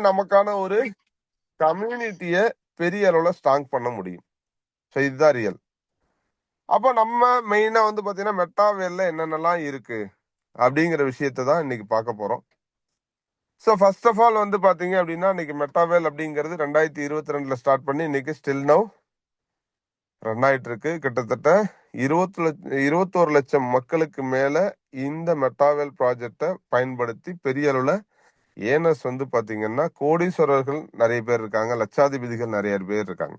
நமக்கான ஒரு கம்யூனிட்டியை பெரிய அளவுல ஸ்ட்ராங் பண்ண முடியும். ஸோ இதுதான் ரியல். அப்போ நம்ம மெயினா வந்து பாத்தீங்கன்னா மெட்டாவேல்ல என்னென்னலாம் இருக்கு அப்படிங்கிற விஷயத்தை தான் இன்னைக்கு பார்க்க போறோம். ஸோ ஃபர்ஸ்ட் ஆஃப் ஆல் வந்து பாத்தீங்க அப்படின்னா இன்னைக்கு மெட்டாவேல் அப்படிங்கிறது 2022 ஸ்டார்ட் பண்ணி இன்னைக்கு ஸ்டில் நவ் ரன் ஆயிட்டு இருக்கு. கிட்டத்தட்ட 21 லட்சம் மக்களுக்கு மேல இந்த மெட்டாவேல் ப்ராஜெக்டை பயன்படுத்தி பெரிய அளவுல ஏனஸ் வந்து பாத்தீங்கன்னா கோடீஸ்வரர்கள் நிறைய பேர் இருக்காங்க, லட்சாதிபதிகள் நிறைய பேர் இருக்காங்க.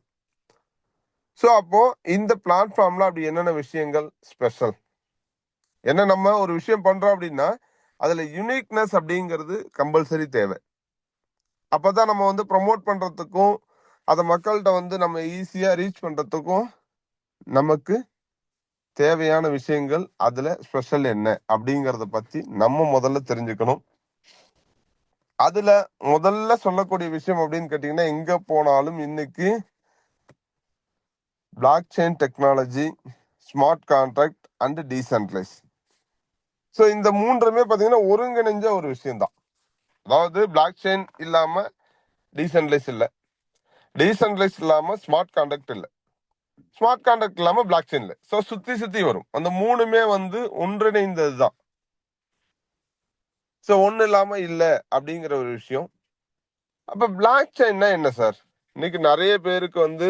ஸோ அப்போ இந்த பிளாட்ஃபார்ம்ல அப்படி என்னென்ன விஷயங்கள் ஸ்பெஷல், என்ன நம்ம ஒரு விஷயம் பண்றோம் அப்படின்னா அதுல யூனிக்னஸ் அப்படிங்கிறது கம்பல்சரி தேவை. அப்பதான் நம்ம வந்து ப்ரமோட் பண்றதுக்கும் அதை மக்கள்கிட்ட வந்து நம்ம ஈஸியா ரீச் பண்றதுக்கும் நமக்கு தேவையான விஷயங்கள் அதுல ஸ்பெஷல் என்ன அப்படிங்கறத பத்தி நம்ம முதல்ல தெரிஞ்சுக்கணும். அதுல முதல்ல சொல்லக்கூடிய விஷயம் அப்படின்னு கேட்டீங்கன்னா எங்க போனாலும் இன்னைக்கு block chain technology, smart contract and decentralise. So இந்த மூன்றுமே பாத்தீங்கன்னா ஒருங்கிணைஞ்ச ஒரு விஷயம் தான். அதாவது பிளாக் செயின் இல்லாம டீசென்ட்ரலைஸ் இல்லை, டீசென்ட்ரலைஸ் இல்லாம ஸ்மார்ட் கான்ட்ராக்ட் இல்லை, ஸ்மார்ட் கான்ட்ராக்ட் இல்லாம பிளாக் செயின் இல்லை. ஸோ சுத்தி வரும். அந்த மூணுமே வந்து ஒன்றிணைந்தது தான். ஸோ ஒன்னு இல்லாம இல்லை அப்படிங்கிற ஒரு விஷயம். அப்ப பிளாக் செயின்னா என்ன சார்? இன்னைக்கு நிறைய பேருக்கு வந்து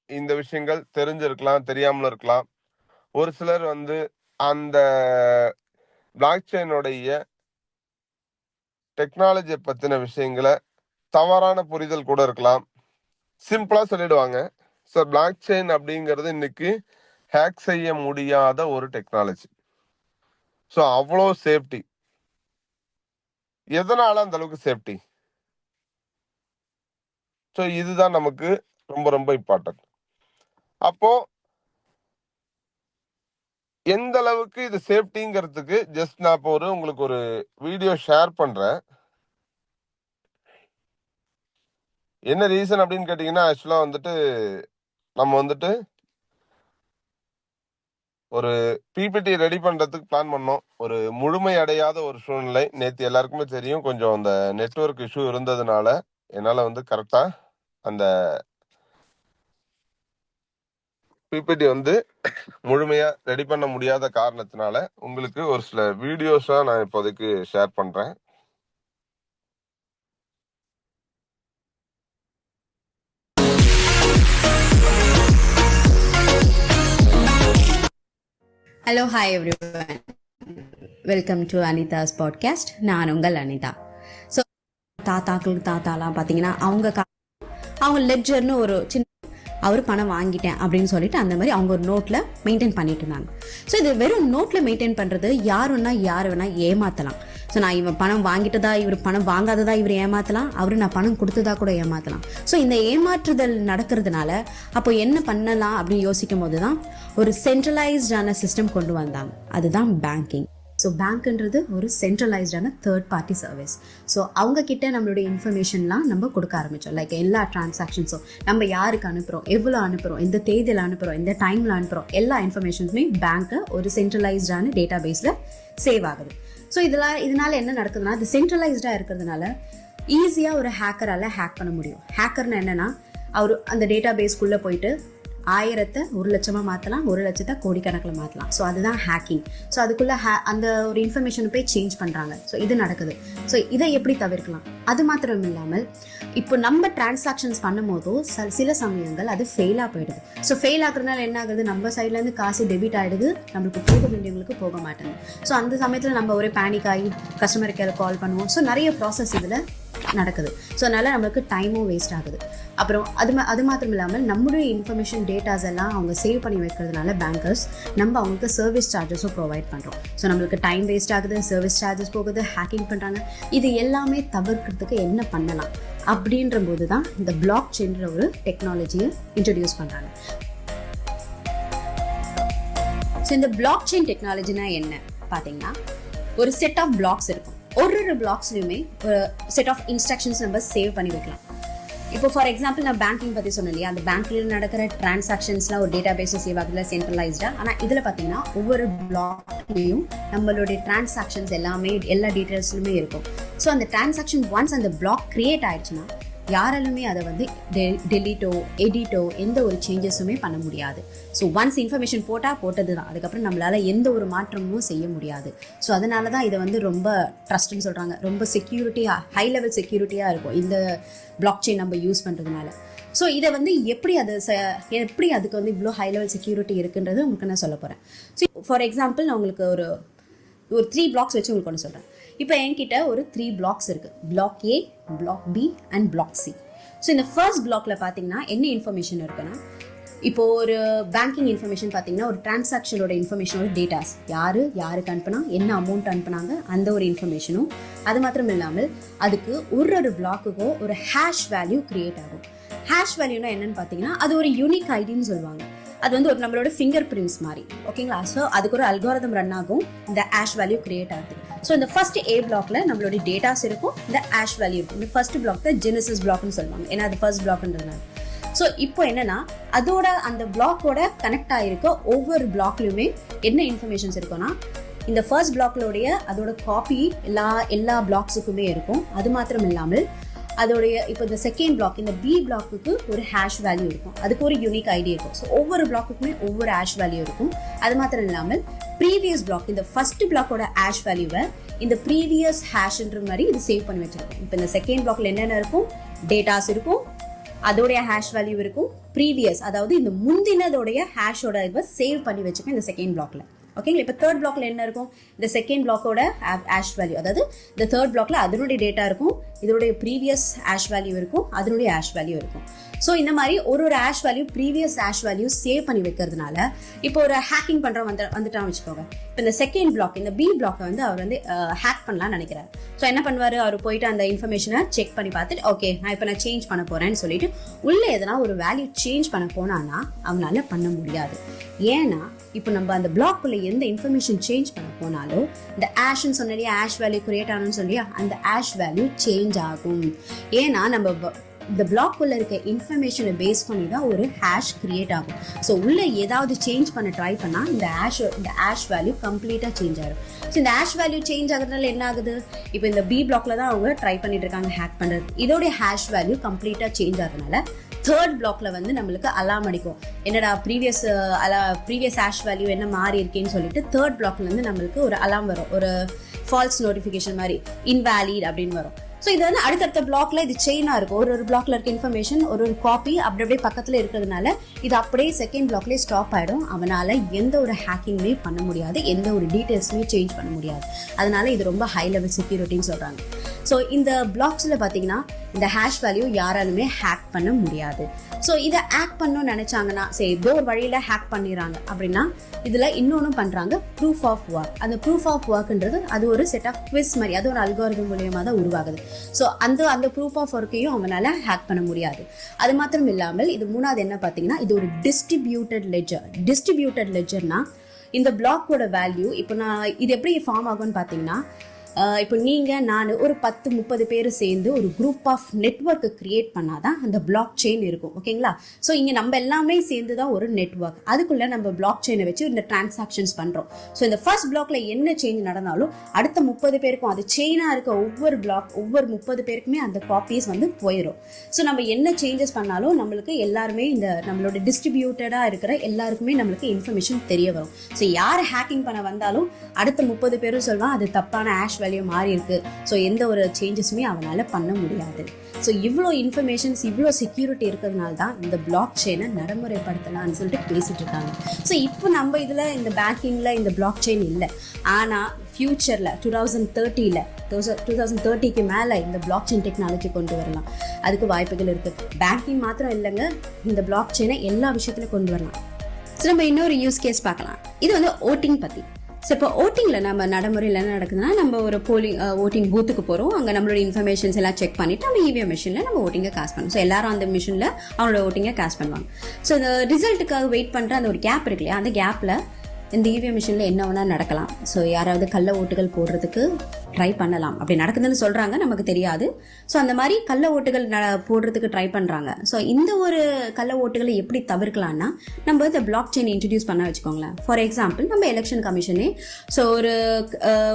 இந்த விஷயங்கள் தெரிஞ்சிருக்கலாம், தெரியாமலும் இருக்கலாம். ஒரு சிலர் வந்து அந்த பிளாக் செயினுடைய டெக்னாலஜியை பத்தின விஷயங்களை தவறான புரிதல் கூட இருக்கலாம். சிம்பிளா சொல்லிடுவாங்க, சார் பிளாக் செயின் அப்படிங்கிறது இன்னைக்கு ஹேக் செய்ய முடியாத ஒரு டெக்னாலஜி. ஸோ அவ்வளோ சேஃப்டி. எதனால அந்த அளவுக்கு சேஃப்டி? ஸோ இதுதான் நமக்கு ரொம்ப ரொம்ப இம்பார்ட்டன்ட். அப்போ எந்த அளவுக்கு இது சேஃப்டிங்கிறதுக்கு ஜஸ்ட் நான் இப்போ உங்களுக்கு ஒரு வீடியோ ஷேர் பண்றேன். என்ன ரீசன் அப்படின்னு கேட்டீங்கன்னா ஆக்சுவலா வந்துட்டு நம்ம வந்துட்டு ஒரு பிபிடி ரெடி பண்றதுக்கு பிளான் பண்ணோம். ஒரு முழுமை அடையாத ஒரு சூழ்நிலை. நேற்று எல்லாருக்குமே தெரியும், கொஞ்சம் அந்த நெட்வொர்க் இஷ்யூ இருந்ததுனால என்னால வந்து கரெக்டா அந்த பிபிடி வந்து முழுமையா ரெடி பண்ண முடியாத காரணத்தினால உங்களுக்கு ஒரு சில வீடியோஸா நான் இப்போதைக்கு ஷேர் பண்றேன். Hello, hi everyone, welcome to Anitha's podcast. நான் உங்கள் அனிதா. ஸோ தாத்தாலாம் பார்த்தீங்கன்னா அவங்க லெட்ஜர்னு ஒரு சின்ன அவர் பணம் வாங்கிட்டேன் அப்படின்னு சொல்லிட்டு அந்த மாதிரி அவங்க ஒரு நோட்டில் மெயின்டைன் பண்ணிட்டு இருந்தாங்க. ஸோ இது வெறும் நோட்டில் மெயின்டைன் பண்ணுறது யார் வேணா ஏமாற்றலாம். ஸோ நான் இவன் பணம் வாங்கிட்டதா, இவர் பணம் வாங்காததா இவர் ஏமாற்றலாம், அவரு நான் பணம் கொடுத்ததா கூட ஏமாற்றலாம். ஸோ இந்த ஏமாற்றுதல் நடக்கிறதுனால அப்போ என்ன பண்ணலாம் அப்படின்னு யோசிக்கும் போது தான் ஒரு சென்ட்ரலைஸ்டான சிஸ்டம் கொண்டு வந்தாங்க. அதுதான் பேங்கிங். ஸோ பேங்க்ன்றது ஒரு சென்ட்ரலைஸ்டான தேர்ட் பார்ட்டி சர்வீஸ். ஸோ அவங்க கிட்ட நம்மளுடைய இன்ஃபர்மேஷன்லாம் நம்ம கொடுக்க ஆரம்பித்தோம். லைக் எல்லா டிரான்சாக்ஷன்ஸும் நம்ம யாருக்கு அனுப்புகிறோம், எவ்வளோ அனுப்புகிறோம், எந்த தேதியில் அனுப்புகிறோம், எந்த டைமில் அனுப்புகிறோம், எல்லா இன்ஃபர்மேஷன்ஸுமே பேங்க்கை ஒரு சென்ட்ரலைஸ்டான டேட்டா பேஸில் சேவ் ஆகுது. ஸோ இதனால என்ன நடக்குதுன்னா, அது சென்ட்ரலைஸ்டாக இருக்கிறதுனால ஈஸியாக ஒரு ஹேக்கரால் ஹேக் பண்ண முடியும். ஹேக்கர்னு என்னன்னா, அவர் அந்த டேட்டா பேஸ்க்குள்ளே போயிட்டு 1000 1 லட்சமா மாற்றலாம், 1 லட்சத்தை கோடிக்கணக்கில் மாற்றலாம். ஸோ அதுதான் ஹேக்கிங். ஸோ அதுக்குள்ளே அந்த ஒரு இன்ஃபர்மேஷனை போய் சேஞ்ச் பண்ணுறாங்க. ஸோ இது நடக்குது. ஸோ இதை எப்படி தவிர்க்கலாம்? அது மாத்திரம் இல்லாமல் இப்போ நம்ம டிரான்சாக்ஷன்ஸ் பண்ணும் போதும் சில சமயங்கள் அது ஃபெயிலாக போயிடுது. ஸோ ஃபெயில் ஆகுறதுனால என்ன ஆகுது, நம்ம சைட்லேருந்து காசு டெபிட் ஆகிடுது, நம்மளுக்கு போக வேண்டியவங்களுக்கு போக மாட்டேங்குது. ஸோ அந்த சமயத்தில் நம்ம ஒரே பேனிக் ஆகி கஸ்டமர் கேர் கால் பண்ணுவோம். ஸோ நிறைய ப்ராசஸ் இதில் நடக்குது. ஸோ அதனால நம்மளுக்கு டைமும் வேஸ்ட் ஆகுது. அப்புறம் அது மாத்திரம் இல்லாமல் நம்மளுடைய இன்ஃபர்மேஷன் டேட்டாஸ் எல்லாம் அவங்க சேவ் பண்ணி வைக்கிறதுனால பேங்கர்ஸ் நம்ம அவங்களுக்கு சர்வீஸ் சார்ஜஸும் ப்ரொவைட் பண்ணுறோம். ஸோ நம்மளுக்கு டைம் வேஸ்ட் ஆகுது, சர்வீஸ் சார்ஜஸ் போகுது, ஹேக்கிங் பண்ணுறாங்க. இது எல்லாமே தவிர்க்கிறதுக்கு என்ன பண்ணலாம் அப்படின்ற போது தான் இந்த பிளாக் செயின்ற ஒரு டெக்னாலஜியை இன்ட்ரடியூஸ் பண்ணுறாங்க. ஸோ இந்த பிளாக் செயின் டெக்னாலஜினா என்ன பார்த்தீங்கன்னா, ஒரு செட் ஆஃப் பிளாக்ஸ் இருக்கும். ஒரு பிளாக்ஸ்லையுமே ஒரு செட் ஆஃப் இன்ஸ்ட்ரக்ஷன்ஸ் நம்ம சேவ் பண்ணி வைக்கலாம். இப்போ ஃபார் எக்ஸாம்பிள் நான் பேங்கிங் பற்றி சொன்னேன் இல்லையா, அந்த பேங்க்ல நடக்கிற டிரான்சாக்ஷன்ஸ்லாம் ஒரு டேட்டா பேஸில் சேவ் ஆகுதுல சென்ட்ரலைஸ்டா. ஆனால் இதில் பார்த்தீங்கன்னா ஒவ்வொரு பிளாக்லையும் நம்மளுடைய டிரான்சாக்ஷன்ஸ் எல்லாமே எல்லா டீட்டெயில்ஸ்லுமே இருக்கும். ஸோ அந்த டிரான்சாக்ஷன் ஒன்ஸ் அந்த பிளாக் கிரியேட் ஆயிடுச்சுன்னா யாராலுமே அதை வந்து டெலிட்டோ எடிட்டோ எந்த ஒரு சேஞ்சஸுமே பண்ண முடியாது. ஸோ ஒன்ஸ் இன்ஃபர்மேஷன் போட்டது தான், அதுக்கப்புறம் நம்மளால எந்த ஒரு மாற்றமும் செய்ய முடியாது. ஸோ அதனால தான் இதை வந்து ரொம்ப ட்ரஸ்ட்னு சொல்கிறாங்க, ரொம்ப செக்யூரிட்டியாக, ஹை லெவல் செக்யூரிட்டியாக இருக்கும் இந்த பிளாக் செயின் நம்ம யூஸ் பண்ணுறதுனால. ஸோ இதை வந்து எப்படி அதுக்கு வந்து இவ்வளோ ஹை லெவல் செக்யூரிட்டி இருக்குன்றது உங்களுக்கு நான் சொல்ல போகிறேன். ஸோ ஃபார் எக்ஸாம்பிள் நான் உங்களுக்கு ஒரு 3 பிளாக்ஸ் வச்சு உங்களுக்கு ஒன்று சொல்கிறேன். இப்போ என்கிட்ட ஒரு 3 பிளாக்ஸ் இருக்குது, block A, block B and block C. So இந்த ஃபர்ஸ்ட் பிளாக்ல பார்த்தீங்கன்னா என்ன இன்ஃபர்மேஷன் இருக்குன்னா, இப்போ ஒரு பேங்கிங் இன்ஃபர்மேஷன் பார்த்தீங்கன்னா ஒரு டிரான்சாக்ஷனோட இன்ஃபர்மேஷனோட டேட்டாஸ், யாருக்கு அனுப்புனா, என்ன அமௌண்ட் அனுப்புனாங்க, அந்த ஒரு இன்ஃபர்மேஷனும். அது மாத்திரம் இல்லாமல் அதுக்கு ஒரு பிளாக்குக்கோ ஒரு ஹேஷ் வேல்யூ கிரியேட் ஆகும். ஹேஷ் வேல்யூனா என்னன்னு பார்த்தீங்கன்னா அது ஒரு யூனிக் ஐடின்னு சொல்லுவாங்க. அது வந்து ஒரு நம்மளோட ஃபிங்கர் பிரிண்ட்ஸ் மாதிரி, ஓகேங்களா. ஸோ அதுக்கு ஒரு அல்காரிதம் ரன் ஆகும், இந்த ஹேஷ் வேல்யூ கிரியேட் ஆகுது. ஸோ இந்த ஃபர்ஸ்ட் ஏ பிளாக்ல நம்மளோட டேட்டாஸ் இருக்கும், இந்த ஹேஷ் வேல்யூ இருக்கும். இந்த ஃபர்ஸ்ட் பிளாக் தான் ஜெனசிஸ் பிளாக்னு சொல்லுவாங்க, ஏன்னா அது ஃபர்ஸ்ட் பிளாக்ன்றதுனால. ஸோ இப்போ என்னன்னா அதோட அந்த பிளாக்கோட கனெக்ட் ஆகிருக்க ஒவ்வொரு பிளாக்லையுமே என்ன இன்ஃபர்மேஷன்ஸ் இருக்கும்னா, இந்த ஃபர்ஸ்ட் பிளாக்லோடைய அதோட காப்பி எல்லா பிளாக்ஸுக்குமே இருக்கும். அது மாத்திரம் இல்லாமல் அதோடைய இப்போ இந்த செகண்ட் பிளாக், இந்த பி பிளாக்குக்கு ஒரு ஹேஷ் வேல்யூ இருக்கும், அதுக்கு ஒரு யூனிக் ஐடி இருக்கும். ஸோ ஒவ்வொரு பிளாக்குக்குமே ஒவ்வொரு ஹேஷ் வேல்யூ இருக்கும். அது மாத்திரம் இல்லாமல் ப்ரீவியஸ் பிளாக், இந்த ஃபர்ஸ்ட் பிளாக்கோட ஹேஷ் வேல்யூவை இந்த ப்ரீவியஸ் ஹேஷ்ன்ற மாதிரி இது சேவ் பண்ணி வச்சிருக்கும். இப்போ இந்த செகண்ட் பிளாக்ல என்னென்ன இருக்கும், டேட்டாஸ் இருக்கும், அதோடைய ஹேஷ் வேல்யூ இருக்கும், ப்ரீவியஸ் அதாவது இந்த முந்தினதோடைய ஹேஷோட இதை சேவ் பண்ணி வச்சுக்கோங்க இந்த செகண்ட் பிளாக்ல. ஓகேங்களா. இப்போ தேர்ட் பிளாக்ல என்ன இருக்கும், இந்த செகண்ட் பிளாக்கோட ஹேஷ் வேல்யூ, அதாவது இந்த தேர்ட் பிளாக்ல அதனுடைய டேட்டா இருக்கும், இதோடைய ப்ரீவியஸ் ஹேஷ் வேல்யூ இருக்கும், அதனுடைய ஹேஷ் வேல்யூ இருக்கும். ஸோ இந்த மாதிரி ஒரு hash value previous hash value save பண்ணி வைக்கிறதுனால இப்போ ஒரு ஹேக்கிங் பண்றோம் வந்துட்டான்னு வச்சுக்கோங்க. இப்போ இந்த செகண்ட் பிளாக், இந்த பி பிளாக்கை வந்து அவர் வந்து ஹேக் பண்ணலாம்னு நினைக்கிறாரு. ஸோ என்ன பண்ணுவாரு, அவர் போயிட்டு அந்த இன்ஃபர்மேஷனை செக் பண்ணி பார்த்துட்டு, ஓகே நான் சேஞ்ச் பண்ண போறேன்னு சொல்லிட்டு உள்ள எதனா ஒரு வேல்யூ சேஞ்ச் பண்ண போனான்னா அவனால பண்ண முடியாது. ஏன்னா இப்போ நம்ம அந்த பிளாக்குள்ள எந்த இன்ஃபர்மேஷன் சேஞ்ச் பண்ண போனாலும் இந்த ஆஷ்ன்னு சொன்னாலே ஆஷ் வேல்யூ கிரியேட் ஆகணும்னு சொல்லியா, அந்த ஆஷ் வேல்யூ சேஞ்ச் ஆகும். ஏன்னா நம்ம இந்த பிளாக்குள்ள இருக்க இன்ஃபர்மேஷனை பேஸ் பண்ணி தான் ஒரு ஹேஷ் கிரியேட் ஆகும். ஸோ உள்ள ஏதாவது சேஞ்ச் பண்ண ட்ரை பண்ணா இந்த ஆஷ் வேல்யூ கம்ப்ளீட்டா சேஞ்ச் ஆகும். ஸோ இந்த ஆஷ் வேல்யூ சேஞ்ச் ஆகுறதுனால என்ன ஆகுது, இப்போ இந்த பி பிளாக்ல தான் அவங்க ட்ரை பண்ணிட்டு இருக்காங்க ஹேக் பண்றது, இதோடைய ஹேஷ் வேல்யூ கம்ப்ளீட்டா சேஞ்ச் ஆகுறதுனால தேர்ட் பிளாக்ல வந்து நம்மளுக்கு அலாம் அடிக்கும், என்னடா ப்ரீவியஸ் ஹேஷ் வேல்யூ என்ன மாறி இருக்கேன்னு சொல்லிட்டு தேர்ட் பிளாக்ல இருந்து நம்மளுக்கு ஒரு அலாம் வரும், ஒரு ஃபால்ஸ் நோட்டிஃபிகேஷன் மாதிரி இன்வேலிட் அப்படின்னு வரும். ஸோ இது வந்து அடுத்தடுத்த பிளாக்ல இது செயினா இருக்கும், ஒரு பிளாக்ல இருக்க இன்ஃபர்மேஷன் ஒரு காப்பி அப்படியே பக்கத்துல இருக்கிறதுனால இது அப்படியே செகண்ட் பிளாக்லேயே ஸ்டாப் ஆயிடும். அவனால எந்த ஒரு ஹேக்கிங்குமே பண்ண முடியாது, எந்த ஒரு டீடைல்ஸுமே சேஞ்ச் பண்ண முடியாது. அதனால இது ரொம்ப ஹை லெவல் செக்யூரிட்டின்னு சொல்றாங்க. ஸோ இந்த பிளாக்ஸ்ல பாத்தீங்கன்னா இந்த ஹேஷ் வேல்யூ யாராலுமே ஹேக் பண்ண முடியாது. ஸோ இதை ஹேக் பண்ணணும்னு நினைச்சாங்கன்னா சரி ஏதோ ஒரு வழியில ஹேக் பண்ணிடுறாங்க அப்படின்னா இதுல இன்னொன்னும் பண்றாங்க, ப்ரூஃப் ஆஃப் ஒர்க். அந்த ப்ரூஃப் ஆஃப் ஒர்க்ன்றது அது ஒரு செட் ஆஃப் குவிஸ் மாதிரி, அது ஒரு அல்காரிதம் மூலியமா தான் உருவாகுது. ஸோ அந்த ப்ரூஃப் ஆஃப் ஒர்க்கையும் அவங்களால ஹேக் பண்ண முடியாது. அது மாத்திரம் இல்லாமல் இது மூணாவது என்ன பார்த்தீங்கன்னா, இது ஒரு டிஸ்ட்ரிபியூட்டட் லெட்ஜர். டிஸ்ட்ரிபியூட்டட் லெட்ஜர்னா இந்த பிளாக்கோட வேல்யூ இப்போ நான் இது எப்படி ஃபார்ம் ஆகும்னு பார்த்தீங்கன்னா, இப்போ நீங்க நான் ஒரு 10-30 பேர் சேர்ந்து ஒரு குரூப் ஆஃப் நெட்வொர்க் கிரியேட் பண்ணாதான் அந்த பிளாக் செயின் இருக்கும். ஓகேங்களா. ஸோ இங்க நம்ம எல்லாமே சேர்ந்து தான் ஒரு நெட்வொர்க், அதுக்குள்ள நம்ம பிளாக் செயினை வச்சு இந்த டிரான்சாக்ஷன்ஸ் பண்றோம். ஸோ இந்த ஃபர்ஸ்ட் பிளாக்ல என்ன சேஞ்ச் நடந்தாலும் அடுத்த 30 பேருக்கும் அது செயினா இருக்க ஒவ்வொரு 30 பேருக்குமே அந்த காப்பீஸ் வந்து போயிடும். ஸோ நம்ம என்ன சேஞ்சஸ் பண்ணாலும் நம்மளுக்கு எல்லாருமே இந்த நம்மளோட டிஸ்ட்ரிபியூட்டடா இருக்கிற எல்லாருக்குமே நம்மளுக்கு இன்ஃபர்மேஷன் தெரிய வரும். ஸோ யார் ஹேக்கிங் பண்ண வந்தாலும் அடுத்த 30 பேரும் சொல்லுவான் அது தப்பான ஹேஷ் வேல்யூ மாறி இருக்கு. ஸோ எந்த ஒரு சேஞ்சஸுமே அவனால பண்ண முடியாது. ஸோ இவ்வளோ இன்ஃபர்மேஷன்ஸ் இவ்வளோ செக்யூரிட்டி இருக்கிறதுனால தான் இந்த பிளாக் செயினை நடைமுறைப்படுத்தலாம்னு சொல்லிட்டு பேசிட்டு இருக்காங்க. ஸோ இப்போ நம்ம இதுல இந்த பேங்கிங்ல இந்த பிளாக் செயின் இல்லை, ஆனா ஃபியூச்சர்ல 2030க்கு மேல இந்த பிளாக் செயின் டெக்னாலஜி கொண்டு வரலாம், அதுக்கு வாய்ப்புகள் இருக்கு. பேங்கிங் மாத்திரம் இல்லைங்க, இந்த பிளாக் செயினை எல்லா விஷயத்துலயும் கொண்டு வரலாம். ஸோ நம்ம இன்னொரு யூஸ் கேஸ் பார்க்கலாம். இது வந்து ஓட்டிங் பத்தி. ஸோ இப்போ ஓட்டிங்கில் நம்ம நடைமுறையில் என்ன நடக்குதுன்னா, நம்ம ஒரு ஓட்டிங் பூத்துக்கு போகிறோம், அங்கே நம்மளோட இன்ஃபர்மேஷன்ஸ் எல்லாம் செக் பண்ணிவிட்டு நம்ம இவிஎம் மிஷினில் நம்ம ஓட்டிங்கை காஸ்ட் பண்ணுவோம். ஸோ எல்லாரும் அந்த மிஷினில் அவங்களோட ஓட்டிங்கை காஸ்ட் பண்ணுவாங்க. ஸோ இந்த ரிசல்ட்டுக்காக வெயிட் பண்ணுற அந்த ஒரு கேப் இருக்கு இல்லையா, அந்த கேப்பில் இந்த இவிஎம் மிஷினில் என்ன வேணால் நடக்கலாம். ஸோ யாராவது கள்ள ஓட்டுகள் போடுறதுக்கு ட்ரை பண்ணலாம், அப்படி நடக்குதுன்னு சொல்கிறாங்க, நமக்கு தெரியாது. ஸோ அந்த மாதிரி கள்ள ஓட்டுகள் போடுறதுக்கு ட்ரை பண்ணுறாங்க. ஸோ இந்த ஒரு கள்ள ஓட்டுகளை எப்படி தவிர்க்கலாம்னா, நம்ம இந்த பிளாக் செயின் இன்ட்ரடியூஸ் பண்ண வச்சுக்கோங்களேன். ஃபார் எக்ஸாம்பிள் நம்ம எலெக்ஷன் கமிஷனே ஸோ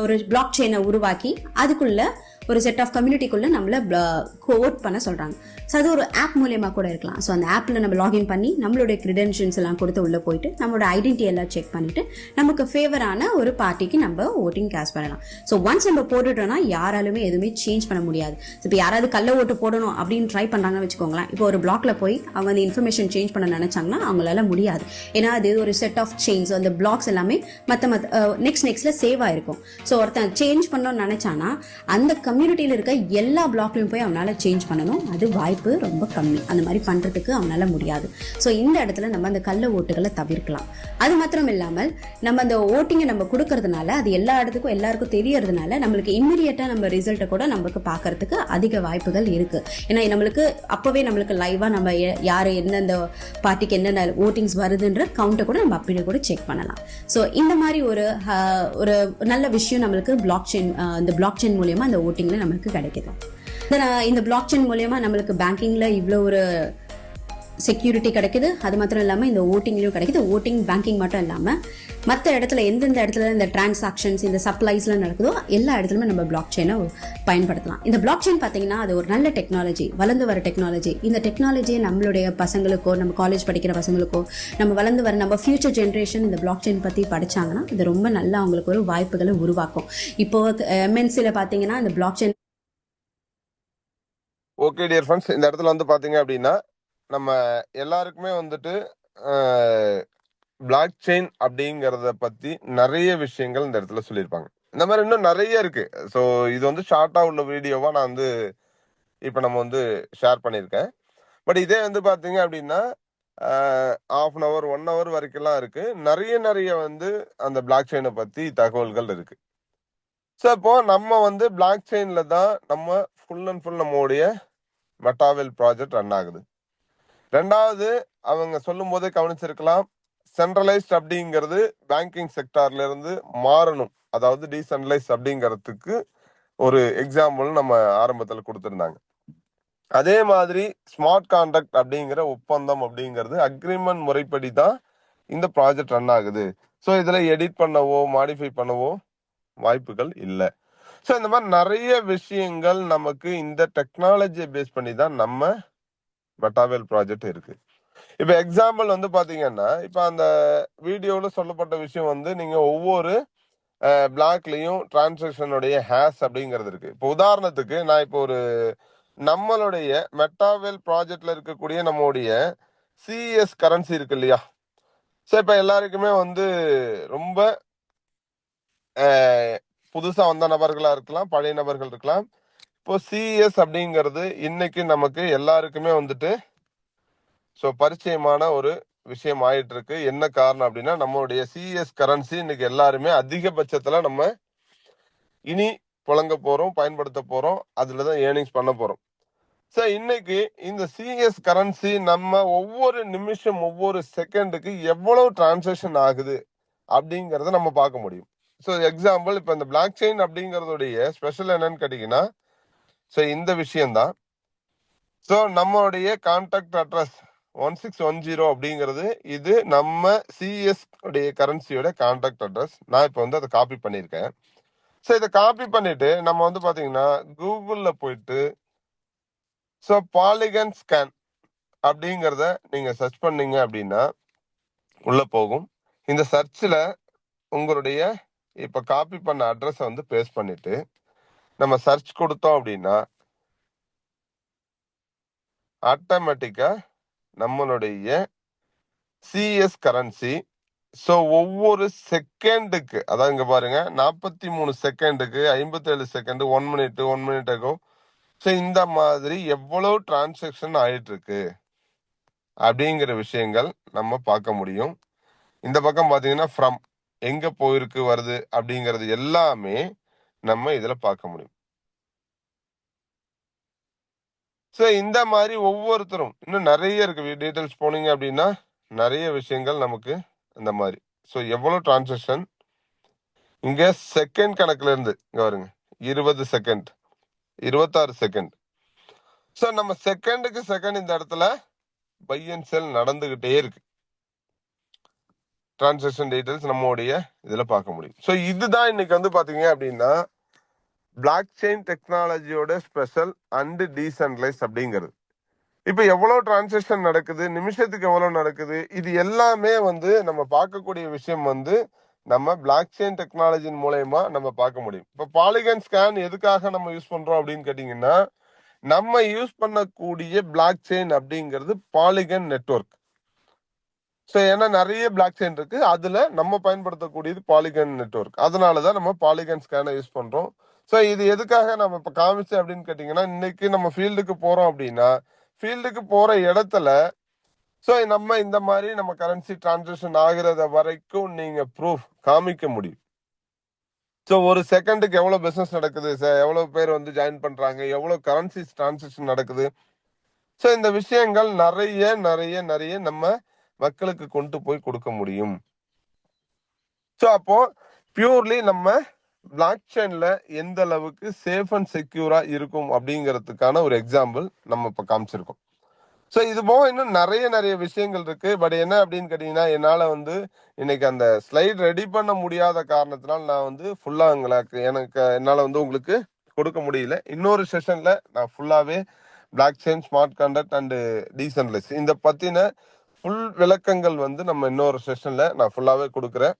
ஒரு பிளாக் செயினை உருவாக்கி அதுக்குள்ள ஒரு செட் ஆஃப் கம்யூனிட்டிக்குள்ள நம்மள ஓட் பண்ண சொல்றாங்க. ஸோ அது ஒரு ஆப் மூலியமா கூட இருக்கலாம். ஸோ அந்த ஆப்ல நம்ம லாகின் பண்ணி நம்மளுடைய கிரெடென்ஷியல்ஸ் எல்லாம் கொடுத்து உள்ள போயிட்டு நம்மளோட ஐடென்டிட்டி எல்லாம் செக் பண்ணிட்டு நமக்கு ஃபேவரான ஒரு பார்ட்டிக்கு நம்ம ஓட்டிங் காஸ்ட் பண்ணலாம். ஸோ ஒன்ஸ் நம்ம போட்டுட்டோம்னா யாராலுமே எதுவுமே சேஞ்ச் பண்ண முடியாது. இப்போ யாராவது கள்ள ஓட்டு போடணும் அப்படின்னு ட்ரை பண்றாங்கன்னு வச்சுக்கோங்களேன், இப்போ ஒரு பிளாக்ல போய் அவங்க அந்த இன்ஃபர்மேஷன் சேஞ்ச் பண்ண நினைச்சாங்கன்னா அவங்களால முடியாது. ஏன்னா அது ஒரு செட் ஆஃப் செயின்ஸ், அந்த பிளாக்ஸ் எல்லாமே மற்ற நெக்ஸ்ட்ல சேவ் ஆயிருக்கும். ஸோ ஒருத்தன் சேஞ்ச் பண்ணணும்னு நினைச்சானா அந்த கம்யூனிட்டியில இருக்க எல்லா பிளாக்லையும் போய் அவனால சேஞ்ச் பண்ணணும். அது வாய்ப்பு ரொம்ப கம்மி. அந்த மாதிரி பண்றதுக்கு அவனால முடியாது. ஸோ இந்த இடத்துல நம்ம அந்த கள்ள ஓட்டுகளை தவிர்க்கலாம். அது மாத்திரம் இல்லாமல் நம்ம அந்த ஓட்டிங்கை நம்ம கொடுக்கறதுனால அது எல்லா இடத்துக்கும் எல்லாருக்கும் தெரியறதுனால நம்மளுக்கு இம்மிடியட்டா நம்ம ரிசல்ட்டை கூட நம்மளுக்கு பார்க்கறதுக்கு அதிக வாய்ப்புகள் இருக்கு. ஏன்னா நம்மளுக்கு அப்பவே நம்மளுக்கு லைவா நம்ம யாரு எந்தெந்த பார்ட்டிக்கு என்னென்ன ஓட்டிங்ஸ் வருதுன்ற கவுண்டை கூட நம்ம அப்படியே கூட செக் பண்ணலாம். ஸோ இந்த மாதிரி ஒரு நல்ல விஷயம் நம்மளுக்கு இந்த பிளாக் செயின் மூலியமா அந்த ஓட்டிங்ல நம்மளுக்கு கிடைக்குது. இந்த பிளாக் செயின் மூலியமா நம்மளுக்கு பேங்கிங்ல இவ்வளோ ஒரு செக்யூரிட்டி கிடைக்குது. அது மாத்திரம் இல்லாம இந்த ஓட்டிங்லயும் கிடைக்குது. ஓட்டிங் பேங்கிங் மட்டும் இல்லாம மற்ற இடத்துல எந்தெந்த இடத்துல இந்த டிரான்சாக்ஷன்ஸ் இந்த சப்ளைஸ்லாம் நடக்குதோ எல்லா இடத்துலயுமே நம்ம பிளாக் செயினை பயன்படுத்தலாம். இந்த பிளாக் செயின் பாத்தீங்கன்னா அது ஒரு நல்ல டெக்னாலஜி, வளர்ந்து வர டெக்னாலஜி. இந்த டெக்னாலஜியை நம்மளுடைய பசங்களுக்கோ நம்ம காலேஜ் படிக்கிற பசங்களுக்கோ நம்ம வளர்ந்து வர நம்ம ஃபியூச்சர் ஜென்ரேஷன் இந்த பிளாக் செயின் பத்தி படிச்சாங்கன்னா இது ரொம்ப நல்லா அவங்களுக்கு ஒரு வாய்ப்புகளை உருவாக்கும். இப்போ எம்என்சில பாத்தீங்கன்னா இந்த block chain. Okay dear friends, இந்த இடத்துல வந்து பாத்தீங்க அப்படின்னா நம்ம எல்லாருக்குமே வந்துட்டு பிளாக் செயின் அப்படிங்கறத பத்தி நிறைய விஷயங்கள் இந்த இடத்துல சொல்லியிருப்பாங்க. இந்த மாதிரி இன்னும் நிறைய இருக்கு. ஸோ இது வந்து ஷார்ட்டா உள்ள வீடியோவா நான் வந்து இப்போ நம்ம வந்து ஷேர் பண்ணியிருக்கேன். பட் இதே வந்து பாத்தீங்க அப்படின்னா ½ அன் அவர் 1 hour வரைக்கும்லாம் இருக்கு. நிறைய வந்து அந்த பிளாக் செயினை பத்தி தகவல்கள் இருக்கு. ஸோ இப்போ நம்ம வந்து பிளாக் செயின்ல தான் நம்ம ஃபுல் அண்ட் ஃபுல் நம்மளுடைய மெட்டாவெல் ப்ராஜெக்ட் ரன் ஆகுது. ரெண்டாவது, அவங்க சொல்லும் போதே கவனிச்சிருக்கலாம், சென்ட்ரலைஸ்ட் அப்படிங்கிறது பேங்கிங் செக்டார்ல இருந்து மாறணும், அதாவது டீசென்ட்ரலைஸ் அப்படிங்கிறதுக்கு ஒரு எக்ஸாம்பிள் நம்ம ஆரம்பத்தில் கொடுத்திருந்தாங்க. அதே மாதிரி ஸ்மார்ட் கான்ட்ராக்ட் அப்படிங்கிற ஒப்பந்தம் அப்படிங்கிறது அக்ரிமெண்ட் முறைப்படி தான் இந்த ப்ராஜெக்ட் ரன் ஆகுது. ஸோ இதுல எடிட் பண்ணவோ மாடிஃபை பண்ணவோ வாய்ப்புகள் இல்லை. ஸோ இந்த மாதிரி நிறைய விஷயங்கள் நமக்கு இந்த டெக்னாலஜியை பேஸ் பண்ணி தான் நம்ம மெட்டாவெல் ப்ராஜெக்ட் இருக்கு. இப்ப எக்ஸாம்பிள் வந்து பாத்தீங்கன்னா, இப்ப அந்த வீடியோல சொல்லப்பட்ட விஷயம் வந்து நீங்க ஒவ்வொரு பிளாக்லயும் டிரான்சாக்ஷனுடைய ஹேஷ் அப்படிங்கிறது இருக்கு. இப்போ உதாரணத்துக்கு நான் இப்போ ஒரு நம்மளுடைய மெட்டாவெல் ப்ராஜெக்ட்ல இருக்கக்கூடிய நம்மளுடைய சிஎஸ் கரன்சி இருக்கு இல்லையா? ஸோ இப்ப எல்லாருக்குமே வந்து ரொம்ப புதுசா வந்த நபர்களா இருக்கலாம், பழைய நபர்கள் இருக்கலாம். இப்போ சிஎஸ் அப்படிங்கிறது இன்னைக்கு நமக்கு எல்லாருக்குமே வந்துட்டு ஸோ பரிச்சயமான ஒரு விஷயம் ஆயிட்டு இருக்கு. என்ன காரணம் அப்படின்னா, நம்மளுடைய சிஎஸ் கரன்சி இன்னைக்கு எல்லாருமே அதிகபட்சத்துல நம்ம இனி புழங்க போறோம், பயன்படுத்த போறோம், அதுலதான் ஏர்னிங்ஸ் பண்ண போறோம். ஸோ இன்னைக்கு இந்த சிஎஸ் கரன்சி நம்ம ஒவ்வொரு நிமிஷம் ஒவ்வொரு செகண்டுக்கு எவ்வளவு டிரான்சாக்ஷன் ஆகுது அப்படிங்கறத நம்ம பார்க்க முடியும். ஸோ எக்ஸாம்பிள், இப்ப இந்த பிளாக் செயின் அப்படிங்கறதுடைய ஸ்பெஷல் என்னன்னு கேட்டீங்கன்னா, ஸோ இந்த விஷயம்தான். ஸோ நம்மளுடைய கான்டாக்ட் அட்ரஸ் 1610 அப்படிங்கிறது இது நம்ம சிஎஸ் உடைய கரன்சியோட கான்டாக்ட் அட்ரஸ். நான் இப்போ வந்து அதை காப்பி பண்ணியிருக்கேன். ஸோ இதை காப்பி பண்ணிட்டு நம்ம வந்து பாத்தீங்கன்னா கூகுள்ல போயிட்டு ஸோ பாலிகன் ஸ்கேன் அப்படிங்கிறத நீங்க சர்ச் பண்ணீங்க அப்படின்னா உள்ள போகும். இந்த சர்ச்ல உங்களுடைய இப்ப காப்பி பண்ண அட்ரஸை வந்து பேஸ்ட் பண்ணிட்டு நம்ம சர்ச் கொடுத்தோம் அப்படின்னா ஆட்டோமேட்டிக்கா நம்மளுடைய சிஎஸ் கரன்சி ஸோ ஒவ்வொரு செகண்டுக்கு, அதாவது இங்க பாருங்க 43 செகண்டுக்கு 57 செகண்ட் 1 மினிட் 1 மினிட் ஆகும். ஸோ இந்த மாதிரி எவ்வளவு டிரான்சாக்ஷன் ஆயிட்டு இருக்கு அப்படிங்கிற விஷயங்கள் நம்ம பார்க்க முடியும். இந்த பக்கம் பாத்தீங்கன்னா ஃப்ரம் எங்க போயிருக்கு வருது அப்படிங்கிறது எல்லாமே நம்ம இதுல பார்க்க முடியும். ஸோ இந்த மாதிரி ஒவ்வொருத்தரும் இன்னும் நிறைய இருக்கு. டீட்டெயில்ஸ் போனீங்க அப்படின்னா நிறைய விஷயங்கள் நமக்கு இந்த மாதிரி. ஸோ எவ்வளவு டிரான்சாக்ஷன் இங்க செகண்ட் கணக்குல இருந்து இங்க வருங்க 20 செகண்ட் 26 செகண்ட். ஸோ நம்ம செகண்டுக்கு செகண்ட் இந்த இடத்துல பை அண்ட் செல் நடந்துகிட்டே இருக்கு. டிரான்சாக்ஷன் டீடைல்ஸ் நம்மளுடைய இதுல பார்க்க முடியும். ஸோ இதுதான் இன்னைக்கு வந்து பாத்தீங்க அப்படின்னா பிளாக் செயின் டெக்னாலஜியோட ஸ்பெஷல் அண்ட் டீசென்ட்ரலைஸ் அப்படிங்கிறது. இப்ப எவ்வளவு டிரான்சாக்ஷன் நடக்குது, நிமிஷத்துக்கு எவ்வளவு நடக்குது, இது எல்லாமே வந்து நம்ம பார்க்கக்கூடிய விஷயம் வந்து நம்ம பிளாக் செயின் டெக்னாலஜின் மூலயமா நம்ம பார்க்க முடியும். இப்ப பாலிகன் ஸ்கேன் எதுக்காக நம்ம யூஸ் பண்றோம் அப்படின்னு கேட்டீங்கன்னா, நம்ம யூஸ் பண்ணக்கூடிய பிளாக் செயின் அப்படிங்கிறது பாலிகன் நெட்வொர்க். ஸோ ஏன்னா நிறைய பிளாக் செயின் இருக்கு, அதுல நம்ம பயன்படுத்தக்கூடியது பாலிகன் நெட்வொர்க். அதனாலதான் நம்ம பாலிகன் ஸ்கேனை யூஸ் பண்றோம். ஸோ இது எதுக்காக நம்ம இப்ப காமிச்சேன் அப்படின்னு கேட்டீங்கன்னா, இன்னைக்கு நம்ம ஃபீல்டுக்கு போறோம் அப்படின்னா, ஃபீல்டுக்கு போற இடத்துல ஸோ நம்ம இந்த மாதிரி நம்ம கரன்சி டிரான்சாக்ஷன் ஆகிறத வரைக்கும் நீங்க ப்ரூஃப் காமிக்க முடியும். ஸோ ஒரு செகண்டுக்கு எவ்வளவு பிசினஸ் நடக்குது, எவ்வளவு பேர் வந்து ஜாயின் பண்றாங்க, எவ்வளவு கரன்சி டிரான்சாக்ஷன் நடக்குது. ஸோ இந்த விஷயங்கள் நிறைய நிறைய நிறைய நம்ம மக்களுக்கு கொண்டு போய் கொடுக்க முடியும். ஸோ அப்போ பியூர்லி நம்ம பிளாக் செயின்ல எந்த அளவுக்கு சேஃப் அண்ட் செக்யூரா இருக்கும் அப்படிங்கிறதுக்கான ஒரு எக்ஸாம்பிள் நம்ம இப்ப காமிச்சிருக்கோம். ஸோ இது போக இன்னும் நிறைய நிறைய விஷயங்கள் இருக்கு. பட் என்ன அப்படின்னு கேட்டீங்கன்னா, என்னால வந்து இன்னைக்கு அந்த ஸ்லைட் ரெடி பண்ண முடியாத காரணத்தினால நான் வந்து ஃபுல்லா என்னால வந்து உங்களுக்கு கொடுக்க முடியல. இன்னொரு செஷன்ல நான் ஃபுல்லாவே block chain, smart contract and decentralise இந்த பத்தின ஃபுல் விளக்கங்கள் வந்து நம்ம இன்னொரு செஷன்ல நான் ஃபுல்லாவே கொடுக்குறேன்.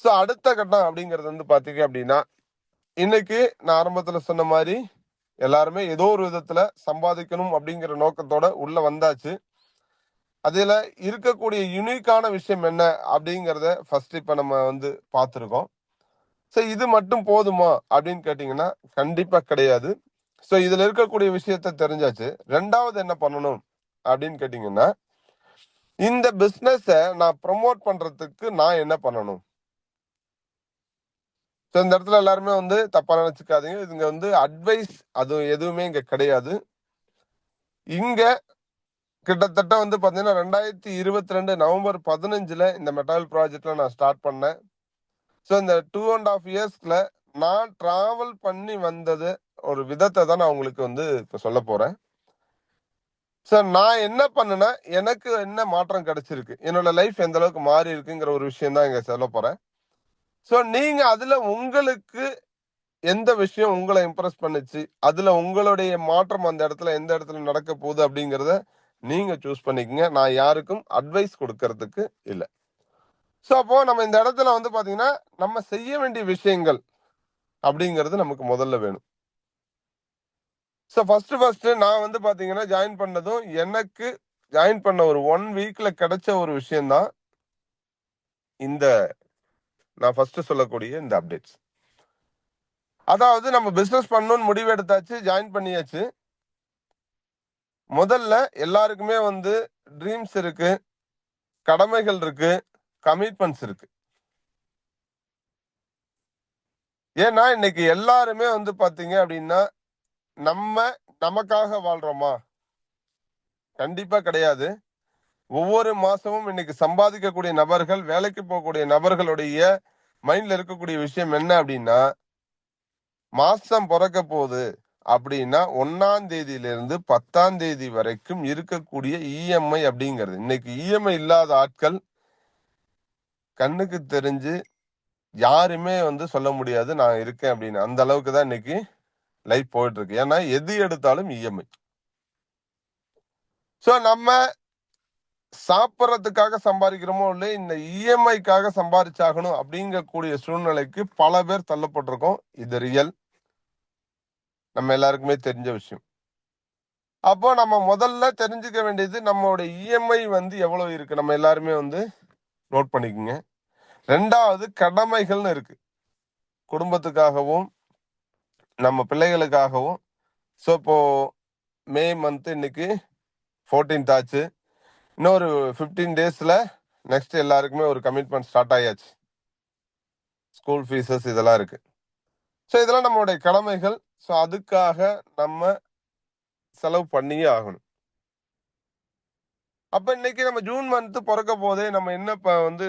ஸோ அடுத்த கட்டம் அப்படிங்கிறது வந்து பாத்தீங்க அப்படின்னா, இன்னைக்கு நான் ஆரம்பத்துல சொன்ன மாதிரி எல்லாருமே ஏதோ ஒரு விதத்துல சம்பாதிக்கணும் அப்படிங்கிற நோக்கத்தோட உள்ள வந்தாச்சு. அதுல இருக்கக்கூடிய யூனிக்கான விஷயம் என்ன அப்படிங்கிறத ஃபர்ஸ்ட் இப்ப நம்ம வந்து பார்த்துருக்கோம். ஸோ இது மட்டும் போதுமா அப்படின்னு கேட்டீங்கன்னா கண்டிப்பா கிடையாது. ஸோ இதுல இருக்கக்கூடிய விஷயத்த தெரிஞ்சாச்சு. ரெண்டாவது என்ன பண்ணணும் அப்படின்னு கேட்டீங்கன்னா, இந்த பிசினஸ நான் ப்ரமோட் பண்றதுக்கு நான் என்ன பண்ணணும். ஸோ இந்த இடத்துல எல்லாருமே வந்து தப்பா நினைச்சுக்காதீங்க. இதுங்க வந்து அட்வைஸ் அது எதுவுமே இங்க கிடையாது. இங்க கிட்டத்தட்ட வந்து பாத்தீங்கன்னா 2022 நவம்பர் 15 இந்த மெட்டால் ப்ராஜெக்ட்ல நான் ஸ்டார்ட் பண்ணேன். ஸோ இந்த 2.5 இயர்ஸ்ல நான் டிராவல் பண்ணி வந்தது ஒரு விதத்தை தான் நான் உங்களுக்கு வந்து இப்ப சொல்ல போறேன். ஸோ நான் என்ன பண்ணேன்னா, எனக்கு என்ன மாற்றம் கிடைச்சிருக்கு, என்னோட லைஃப் எந்த அளவுக்கு மாறி இருக்குங்கிற ஒரு விஷயம் தான் இங்க சொல்ல போறேன். ஸோ நீங்க அதுல உங்களுக்கு எந்த விஷயம் உங்களை இம்ப்ரெஸ் பண்ணுச்சு, அதுல உங்களுடைய மாற்றம் அந்த இடத்துல எந்த இடத்துல நடக்க போகுது அப்படிங்கிறத நீங்க சூஸ் பண்ணிக்கங்க. நான் யாருக்கும் அட்வைஸ் கொடுக்கறதுக்கு இல்லை. ஸோ அப்போ நம்ம இந்த இடத்துல வந்து பாத்தீங்கன்னா, நம்ம செய்ய வேண்டிய விஷயங்கள் அப்படிங்கிறது நமக்கு முதல்ல வேணும். ஸோ ஃபர்ஸ்ட் நான் வந்து பாத்தீங்கன்னா ஜாயின் பண்ணதும் எனக்கு ஜாயின் பண்ண ஒரு 1 வீக்ல கிடைச்ச ஒரு விஷயம் தான் இந்த நான் ஃபர்ஸ்ட் சொல்லக்கூடிய இந்த அப்டேட்ஸ். அதாவது நம்ம பிசினஸ் பண்ணணும்னு முடிவு எடுத்தாச்சு, ஜாயின் பண்ணியாச்சு. முதல்ல எல்லாருக்குமே வந்து ட்ரீம்ஸ் இருக்கு, கடமைகள் இருக்கு, கமிட்மெண்ட்ஸ் இருக்கு. ஏன்னா இன்னைக்கு எல்லாருமே வந்து பாத்தீங்க அப்படின்னா, நம்ம நமக்காக வாழ்றோமா? கண்டிப்பா கிடையாது. ஒவ்வொரு மாசமும் இன்னைக்கு சம்பாதிக்கக்கூடிய நபர்கள், வேலைக்கு போகக்கூடிய நபர்களுடைய மைண்ட்ல இருக்கக்கூடிய விஷயம் என்ன அப்படின்னா, மாசம் பிறக்க போகுது அப்படின்னா 1ஆம் தேதியிலிருந்து 10ஆம் தேதி வரைக்கும் இருக்கக்கூடிய இஎம்ஐ அப்படிங்கிறது. இன்னைக்கு இஎம்ஐ இல்லாத ஆட்கள் கண்ணுக்கு தெரிஞ்சு யாருமே வந்து சொல்ல முடியாது நான் இருக்கேன் அப்படின்னு. அந்த அளவுக்கு தான் இன்னைக்கு லைஃப் போயிட்டு இருக்கு. ஏன்னா எது எடுத்தாலும் இஎம்ஐ. ஸோ நம்ம சாப்பிட்றதுக்காக சம்பாதிக்கிறோமோ இல்லை, இந்த இஎம்ஐக்காக சம்பாதிச்சாகணும் அப்படிங்கக்கூடிய சூழ்நிலைக்கு பல பேர் தள்ளப்பட்டிருக்கோம். இது ரியல், நம்ம எல்லாருக்குமே தெரிஞ்ச விஷயம். அப்போ நம்ம முதல்ல தெரிஞ்சுக்க வேண்டியது நம்மளோட இஎம்ஐ வந்து எவ்வளவு இருக்கு, நம்ம எல்லாருமே வந்து நோட் பண்ணிக்கோங்க. ரெண்டாவது கடமைகள்னு இருக்கு, குடும்பத்துக்காகவும் நம்ம பிள்ளைகளுக்காகவும். ஸோ இப்போ மே மந்த் இன்னைக்கு 14th ஆச்சு. இன்னொரு 15 டேஸ்ல நெக்ஸ்ட் எல்லாருக்குமே ஒரு கமிட்மெண்ட் ஸ்டார்ட் ஆயாச்சு. ஸ்கூல் ஃபீஸஸ் இதெல்லாம் இருக்கு. ஸோ இதெல்லாம் நம்மளுடைய கடமைகள். ஸோ அதுக்காக நம்ம செலவு பண்ணியே ஆகணும். அப்ப இன்னைக்கு நம்ம ஜூன் மந்த் பிறக்க போதே நம்ம என்ன வந்து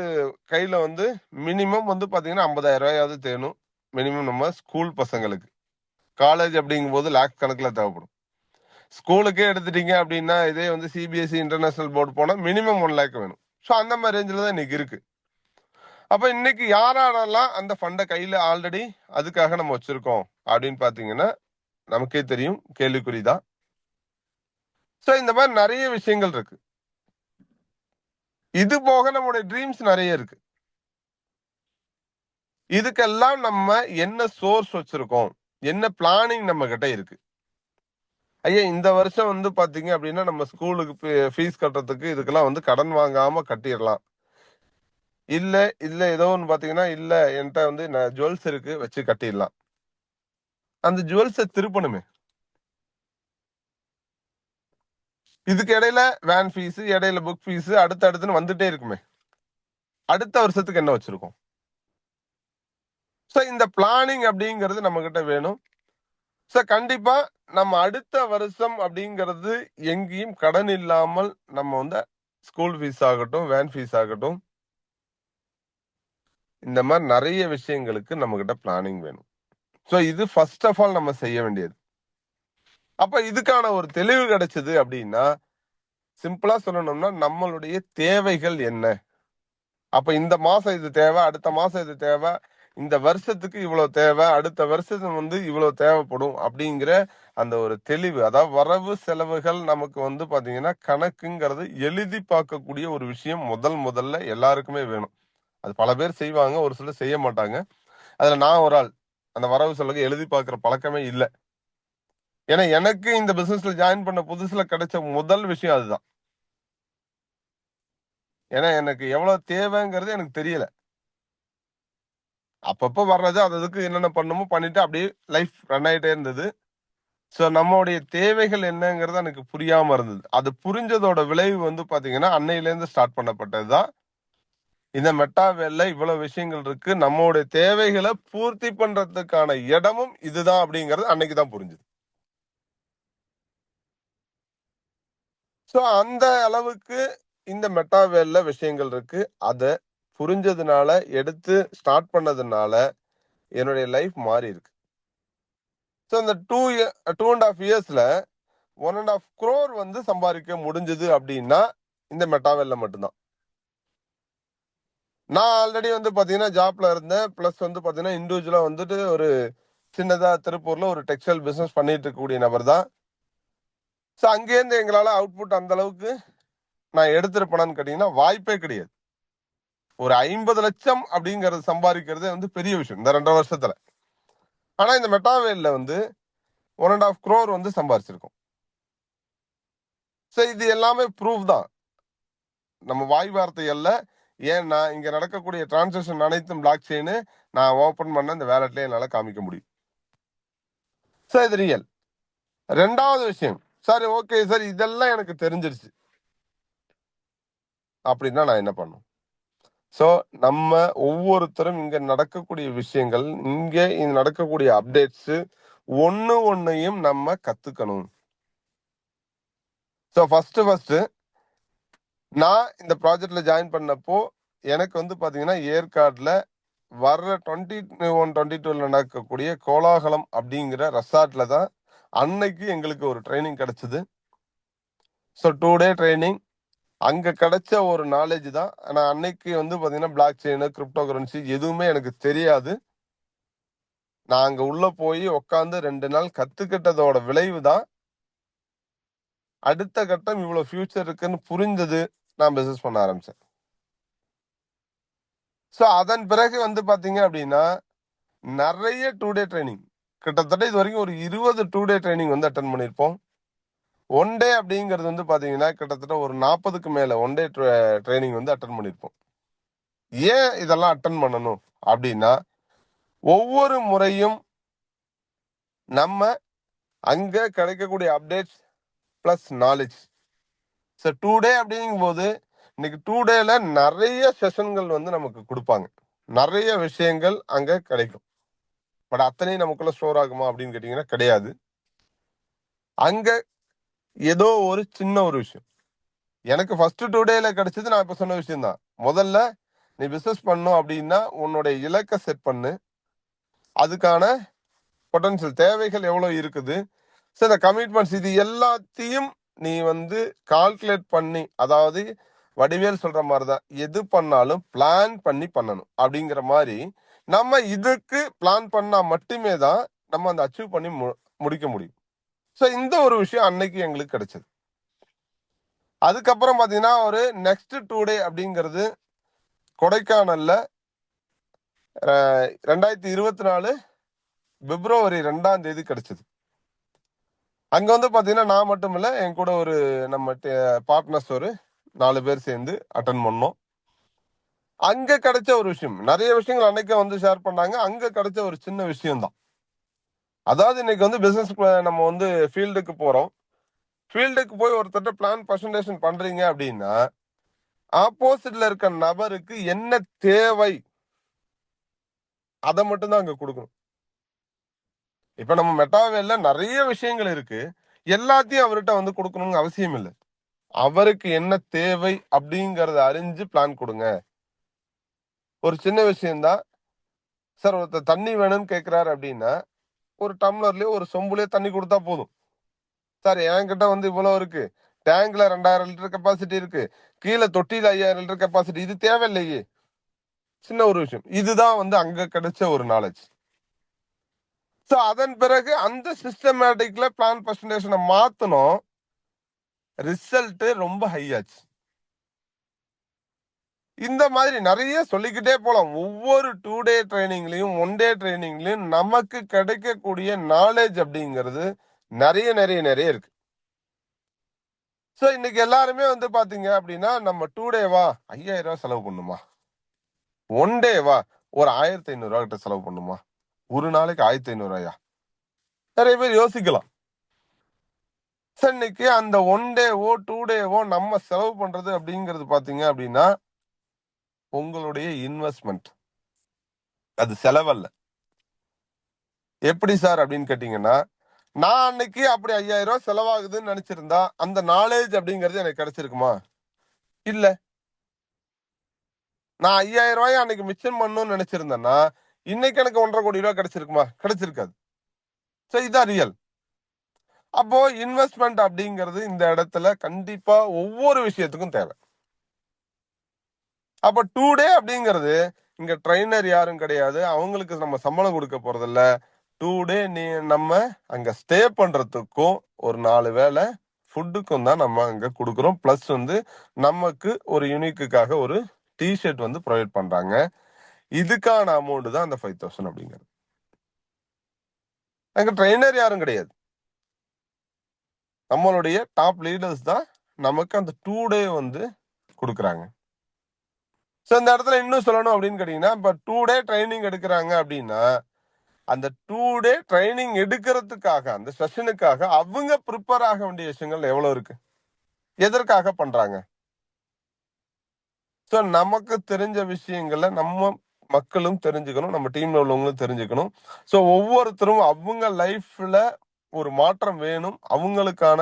கையில வந்து மினிமம் வந்து பாத்தீங்கன்னா 50,000 ரூபாயாவது தேணும். மினிமம் நம்ம ஸ்கூல் பசங்களுக்கு. காலேஜ் அப்படிங்கும் போது லேக் கணக்குல தேவைப்படும். ஸ்கூலுக்கே எடுத்துட்டீங்க அப்படின்னா, இதே வந்து சிபிஎஸ்இ இன்டர்நேஷனல் போர்டு போனா மினிமம் 1 லேக் வேணும். ஸோ அந்த மாதிரி ரேஞ்சில் தான் இன்னைக்கு இருக்கு. அப்ப இன்னைக்கு யாரெல்லாம் அந்த ஃபண்டை கையில ஆல்ரெடி அதுக்காக நம்ம வச்சிருக்கோம் அப்படின்னு பாத்தீங்கன்னா நமக்கே தெரியும், கேள்விக்குறிதான். சோ இந்த மாதிரி நிறைய விஷயங்கள் இருக்கு. இது போக நம்மளுடைய ட்ரீம்ஸ் நிறைய இருக்கு. இதுக்கெல்லாம் நம்ம என்ன சோர்ஸ் வச்சிருக்கோம், என்ன பிளானிங் நம்ம கிட்ட இருக்கு. ஐயா இந்த வருஷம் வந்து பாத்தீங்க அப்படின்னா நம்ம ஸ்கூலுக்கு ஃபீஸ் கட்டுறதுக்கு இதுக்கெல்லாம் வந்து கடன் வாங்காம கட்டிடலாம். இல்ல இல்ல ஏதோ ஒன்று பாத்தீங்கன்னா இல்ல என்கிட்ட வந்து ஜுவல்ஸ் இருக்கு வச்சு கட்டிடலாம். அந்த ஜுவல்ஸை திருப்பணுமே. இதுக்கு இடையில வேன் ஃபீஸ், இடையில புக் ஃபீஸ், அடுத்தடுத்துன்னு வந்துட்டே இருக்குமே. அடுத்த வருஷத்துக்கு என்ன வச்சிருக்கோம்? ஸோ இந்த பிளானிங் அப்படிங்கிறது நம்ம கிட்ட வேணும். ஸோ கண்டிப்பா நம்ம அடுத்த வருஷம் அப்படிங்கிறது எங்கேயும் கடன் இல்லாமல் நம்ம வந்து ஸ்கூல் ஃபீஸ் ஆகட்டும், வேன் ஃபீஸ் ஆகட்டும், இந்த மாதிரி நிறைய விஷயங்களுக்கு நம்ம கிட்ட பிளானிங் வேணும். ஸோ இது ஃபர்ஸ்ட் ஆஃப் ஆல் நம்ம செய்ய வேண்டியது. அப்ப இதுக்கான ஒரு தெளிவு கிடைச்சது அப்படின்னா, சிம்பிளா சொல்லணும்னா நம்மளுடைய தேவைகள் என்ன? அப்ப இந்த மாசம் இது தேவை, அடுத்த மாசம் இது தேவை, இந்த வருஷத்துக்கு இவ்வளவு தேவை, அடுத்த வருஷம் வந்து இவ்வளவு தேவைப்படும் அப்படிங்கிற அந்த ஒரு தெளிவு, அதாவது வரவு செலவுகள் நமக்கு வந்து பாத்தீங்கன்னா கணக்குங்கிறது எழுதி பார்க்கக்கூடிய ஒரு விஷயம் முதல்ல எல்லாருக்குமே வேணும். அது பல பேர் செய்வாங்க, ஒரு சிலர் செய்ய மாட்டாங்க. அதுல நான் ஒரு ஆள். அந்த வரவு செலவு எழுதி பார்க்கிற பழக்கமே இல்லை. ஏன்னா எனக்கு இந்த பிசினஸ்ல ஜாயின் பண்ண புதுசுல கிடைச்ச முதல் விஷயம் அதுதான். ஏன்னா எனக்கு எவ்வளவு தேவைங்கிறது எனக்கு தெரியல. அப்பப்போ வர்றது அதுக்கு என்னென்ன பண்ணுமோ பண்ணிட்டு அப்படியே லைஃப் ரன் ஆயிட்டே இருந்தது. ஸோ நம்மளுடைய தேவைகள் என்னங்கிறது எனக்கு புரியாம இருந்தது. அது புரிஞ்சதோட விளைவு வந்து பாத்தீங்கன்னா அன்னையிலேருந்து ஸ்டார்ட் பண்ணப்பட்டதுதான். இந்த மெட்டாவேல்ல இவ்வளவு விஷயங்கள் இருக்கு, நம்மளுடைய தேவைகளை பூர்த்தி பண்றதுக்கான இடமும் இதுதான் அப்படிங்கிறது அன்னைக்கு தான் புரிஞ்சுது. ஸோ அந்த அளவுக்கு இந்த மெட்டாவேல்ல விஷயங்கள் இருக்கு. அத புரிஞ்சதுனால, எடுத்து ஸ்டார்ட் பண்ணதுனால என்னுடைய லைஃப் மாறி இருக்கு. ஸோ இந்த 2.5 இயர்ஸ்ல 1.5 crore வந்து சம்பாதிக்க முடிஞ்சது அப்படின்னா இந்த மெட்டாவேல்ல மட்டும்தான். நான் ஆல்ரெடி வந்து பாத்தீங்கன்னா ஜாப்ல இருந்தேன். பிளஸ் வந்து பாத்தீங்கன்னா இண்டிவிஜுவலா வந்துட்டு ஒரு சின்னதா திருப்பூர்ல ஒரு டெக்ஸ்டைல் பிசினஸ் பண்ணிட்டு இருக்கக்கூடிய நபர் தான். ஸோ அங்கேருந்து எங்களால அவுட்புட் அந்த அளவுக்கு நான் எடுத்திருப்பேனான்னு கேட்டீங்கன்னா வாய்ப்பே கிடையாது. ஒரு 50 லட்சம் அப்படிங்கறது சம்பாதிக்கிறது வந்து பெரிய விஷயம் இந்த 2.5 வருஷத்துல. ஆனா இந்த மெட்டாவேல்ல வந்து 1.5 crore வந்து சம்பாதிச்சிருக்கோம். ஸோ இது எல்லாமே ப்ரூஃப் தான், நம்ம வாய் வார்த்தை அல்ல. ஏன்னா இங்க நடக்கக்கூடிய டிரான்சாக்ஷன் அனைத்தும் பிளாக் செயின் நான் ஓபன் பண்ண இந்த வேலட்லயே என்னால காமிக்க முடியும். ஸோ இது ரியல். ரெண்டாவது விஷயம், சார் ஓகே சார் இதெல்லாம் எனக்கு தெரிஞ்சிருச்சு அப்படின்னா நான் என்ன பண்ணும்? ஸோ நம்ம ஒவ்வொருத்தரும் இங்க நடக்கக்கூடிய விஷயங்கள், இங்க நடக்கக்கூடிய அப்டேட்ஸ் ஒன்னையும் நம்ம கத்துக்கணும். ஸோ ஃபர்ஸ்ட் நான் இந்த ப்ராஜெக்ட்ல ஜாயின் பண்ணப்போ எனக்கு வந்து பாத்தீங்கன்னா ஏற்காடுல வர்ற 21-22 நடக்கக்கூடிய கோலாகலம் அப்படிங்கிற ரெசார்ட்ல தான் அன்னைக்கு எங்களுக்கு ஒரு ட்ரைனிங் கிடைச்சது. ஸோ 2 டே ட்ரைனிங். அங்க கிடைச்ச ஒரு நாலேஜ் தான். ஆனா அன்னைக்கு வந்து பாத்தீங்கன்னா பிளாக் செயின், கிரிப்டோ கரன்சி எதுவுமே எனக்கு தெரியாது. நான் அங்க உள்ள போய் உட்காந்து 2 நாள் கத்துக்கிட்டதோட விளைவு தான் அடுத்த கட்டம் இவ்வளவு ஃபியூச்சர் இருக்குன்னு புரிஞ்சது. நான் பிசினஸ் பண்ண ஆரம்பிச்சேன். ஸோ அதன் பிறகு வந்து பாத்தீங்க அப்படின்னா நிறைய 2 டே ட்ரைனிங், கிட்டத்தட்ட இது வரைக்கும் ஒரு 20 2 டே ட்ரைனிங் வந்து அட்டன் பண்ணியிருப்போம். 1 டே அப்படிங்கிறது வந்து பாத்தீங்கன்னா கிட்டத்தட்ட ஒரு 40க்கு மேல 1 டே ட்ரைனிங் வந்து அட்டன் பண்ணியிருப்போம். ஏன் இதெல்லாம் அட்டன் பண்ணணும் அப்படின்னா, ஒவ்வொரு முறையும் நம்ம அங்க கிடைக்கக்கூடிய அப்டேட்ஸ் பிளஸ் நாலேஜ். ஸோ 2 டே அப்படிங்கும் போது இன்னைக்கு 2 டேல நிறைய செஷன்கள் வந்து நமக்கு கொடுப்பாங்க, நிறைய விஷயங்கள் அங்க கிடைக்கும். பட் அத்தனையும் நமக்குள்ள ஸ்டோர் ஆகுமா அப்படின்னு கேட்டீங்கன்னா கிடையாது. அங்க ஏதோ ஒரு சின்ன ஒரு விஷயம் எனக்கு ஃபர்ஸ்ட் 2 டேல கிடைச்சது. நான் இப்ப சொன்ன விஷயம் தான். முதல்ல நீ பிசினஸ் பண்ணும் அப்படின்னா உன்னுடைய இலக்கை செட் பண்ணு, அதுக்கான பொட்டன்ஷியல் தேவைகள் எவ்வளவு இருக்குது, ஸோ இந்த கமிட்மெண்ட்ஸ் இது எல்லாத்தையும் நீ வந்து கால்குலேட் பண்ணி, அதாவது வடிவேல் சொல்ற மாதிரி தான், எது பண்ணாலும் பிளான் பண்ணி பண்ணணும் அப்படிங்கிற மாதிரி நம்ம இதுக்கு பிளான் பண்ணா மட்டுமே தான் நம்ம அந்த அச்சீவ் பண்ணி முடிக்க முடியும். ஸோ இந்த ஒரு விஷயம் அன்னைக்கு எங்களுக்கு கிடைச்சது. அதுக்கப்புறம் பார்த்தீங்கன்னா ஒரு நெக்ஸ்ட் 2 டே அப்படிங்கிறது கொடைக்கானல்ல 2024 பிப்ரவரி 2 கிடைச்சது. அங்க வந்து பாத்தீங்கன்னா நான் மட்டும் இல்ல, என் கூட ஒரு நம்ம பார்ட்னர்ஸ் ஒரு 4 பேர் சேர்ந்து அட்டன் பண்ணோம். அங்க கிடைச்ச ஒரு விஷயம், நிறைய விஷயங்கள் அன்னைக்கு வந்து ஷேர் பண்ணாங்க. அங்க கிடைச்ச ஒரு சின்ன விஷயம் தான். அதாவது இன்னைக்கு வந்து பிசினஸ் நம்ம வந்து ஃபீல்டுக்கு போறோம். ஃபீல்டுக்கு போய் ஒருத்தர் பிளான் பிரசன்டேஷன் பண்றீங்க அப்படின்னா, ஆப்போசிட்ல இருக்க நபருக்கு என்ன தேவை அதை மட்டும் தான் அங்க கொடுக்கணும். இப்ப நம்ம மெட்டாவேல நிறைய விஷயங்கள் இருக்கு. எல்லாத்தையும் அவர்கிட்ட வந்து கொடுக்கணும்னு அவசியம் இல்லை. அவருக்கு என்ன தேவை அப்படிங்கறத அறிஞ்சு பிளான் கொடுங்க. ஒரு சின்ன விஷயம்தான். சார் ஒருத்தர் தண்ணி வேணும்னு கேட்கிறாரு அப்படின்னா, ஒரு டம்ளர்லயோ ஒரு சொம்புலயோ தண்ணி கொடுத்தா போதும். சார் என்கிட்ட வந்து இவ்வளவு இருக்கு, டேங்க்ல 2000 லிட்டர் கெப்பாசிட்டி இருக்கு, கீழே தொட்டியில 5000 லிட்டர் கெப்பாசிட்டி, இது தேவையில்லையே. சின்ன ஒரு விஷயம். இதுதான் வந்து அங்க கிடைச்ச ஒரு நாலேஜ். ஸோ அதன் பிறகு அந்த சிஸ்டமேட்டிக்ல பிளான் பிரசன்டேஷனை மாத்தணும். ரிசல்ட் ரொம்ப ஹை ஆச்சு. இந்த மாதிரி நிறைய சொல்லிக்கிட்டே போலாம். ஒவ்வொரு 2 டே ட்ரைனிங்லயும் 1 டே ட்ரைனிங்லயும் நமக்கு கிடைக்கக்கூடிய நாலேஜ் அப்படிங்கிறது நிறைய நிறைய நிறைய இருக்கு. ஸோ இன்னைக்கு எல்லாருமே வந்து பாத்தீங்க அப்படின்னா நம்ம 2 டேவா 5000 செலவு பண்ணுமா, 1 டேவா ஒரு 1500 கிட்ட செலவு பண்ணுமா, ஒரு நாளைக்கு 1500 நிறைய பேர் யோசிக்கலாம். சார் இன்னைக்கு அந்த 1 டேவோ 2 டேவோ நம்ம செலவு பண்றது அப்படிங்கிறது பாத்தீங்க அப்படின்னா உங்களுடைய இன்வெஸ்ட்மெண்ட், அது செலவல்ல. எப்படி சார் அப்படின்னு கேட்டீங்கன்னா, நான் அன்னைக்கு அப்படி 5000 செலவாகுதுன்னு நினைச்சிருந்தா அந்த நாலேஜ் அப்படிங்கிறது எனக்கு கிடைச்சிருக்குமா? இல்ல. நான் 5000 அன்னைக்கு மிச்சம் பண்ணணும்னு நினைச்சிருந்தேன்னா இன்னைக்கு எனக்கு 1,50,00,000 கிடைச்சிருக்குமா? கிடைச்சிருக்காது. சோ இதான் ரியல். அப்போ இன்வெஸ்ட்மெண்ட் அப்படிங்கிறது இந்த இடத்துல கண்டிப்பா ஒவ்வொரு விஷயத்துக்கும் தேவை. அப்ப 2 டே அப்படிங்கிறது இங்க ட்ரைனர் யாரும் கிடையாது, அவங்களுக்கு நம்ம சம்பளம் கொடுக்க போறது இல்ல. 2 டே நம்ம அங்க ஸ்டே பண்றதுக்கும் ஒரு 4 வேளை ஃபுட்டுக்கும் தான் நம்ம அங்க கொடுக்குறோம். பிளஸ் வந்து நமக்கு ஒரு யூனிக்குக்காக ஒரு டிஷர்ட் வந்து ப்ரொவைட் பண்றாங்க. இதுக்கான அமௌண்ட் தான் அந்த 5000 அப்படிங்கிறது. அங்க ட்ரைனர் யாரும் கிடையாது, நம்மளுடைய டாப் லீடர்ஸ் தான் நமக்கு அந்த 2 டே வந்து கொடுக்குறாங்க. ஸோ இந்த இடத்துல இன்னும் சொல்லணும் அப்படின்னு கேட்டீங்கன்னா, இப்போ 2 டே ட்ரைனிங் எடுக்கிறாங்க அப்படின்னா அந்த 2 டே ட்ரைனிங் எடுக்கிறதுக்காக அந்த செஷனுக்காக அவங்க ப்ரிப்பேர் ஆக வேண்டிய விஷயங்கள் எவ்வளவு இருக்கு, எதற்காக பண்றாங்க. ஸோ நமக்கு தெரிஞ்ச விஷயங்களை நம்ம மக்களும் தெரிஞ்சுக்கணும், நம்ம டீம்ல உள்ளவங்களும் தெரிஞ்சுக்கணும். ஸோ ஒவ்வொருத்தரும் அவங்க லைஃப்ல ஒரு மாற்றம் வேணும், அவங்களுக்கான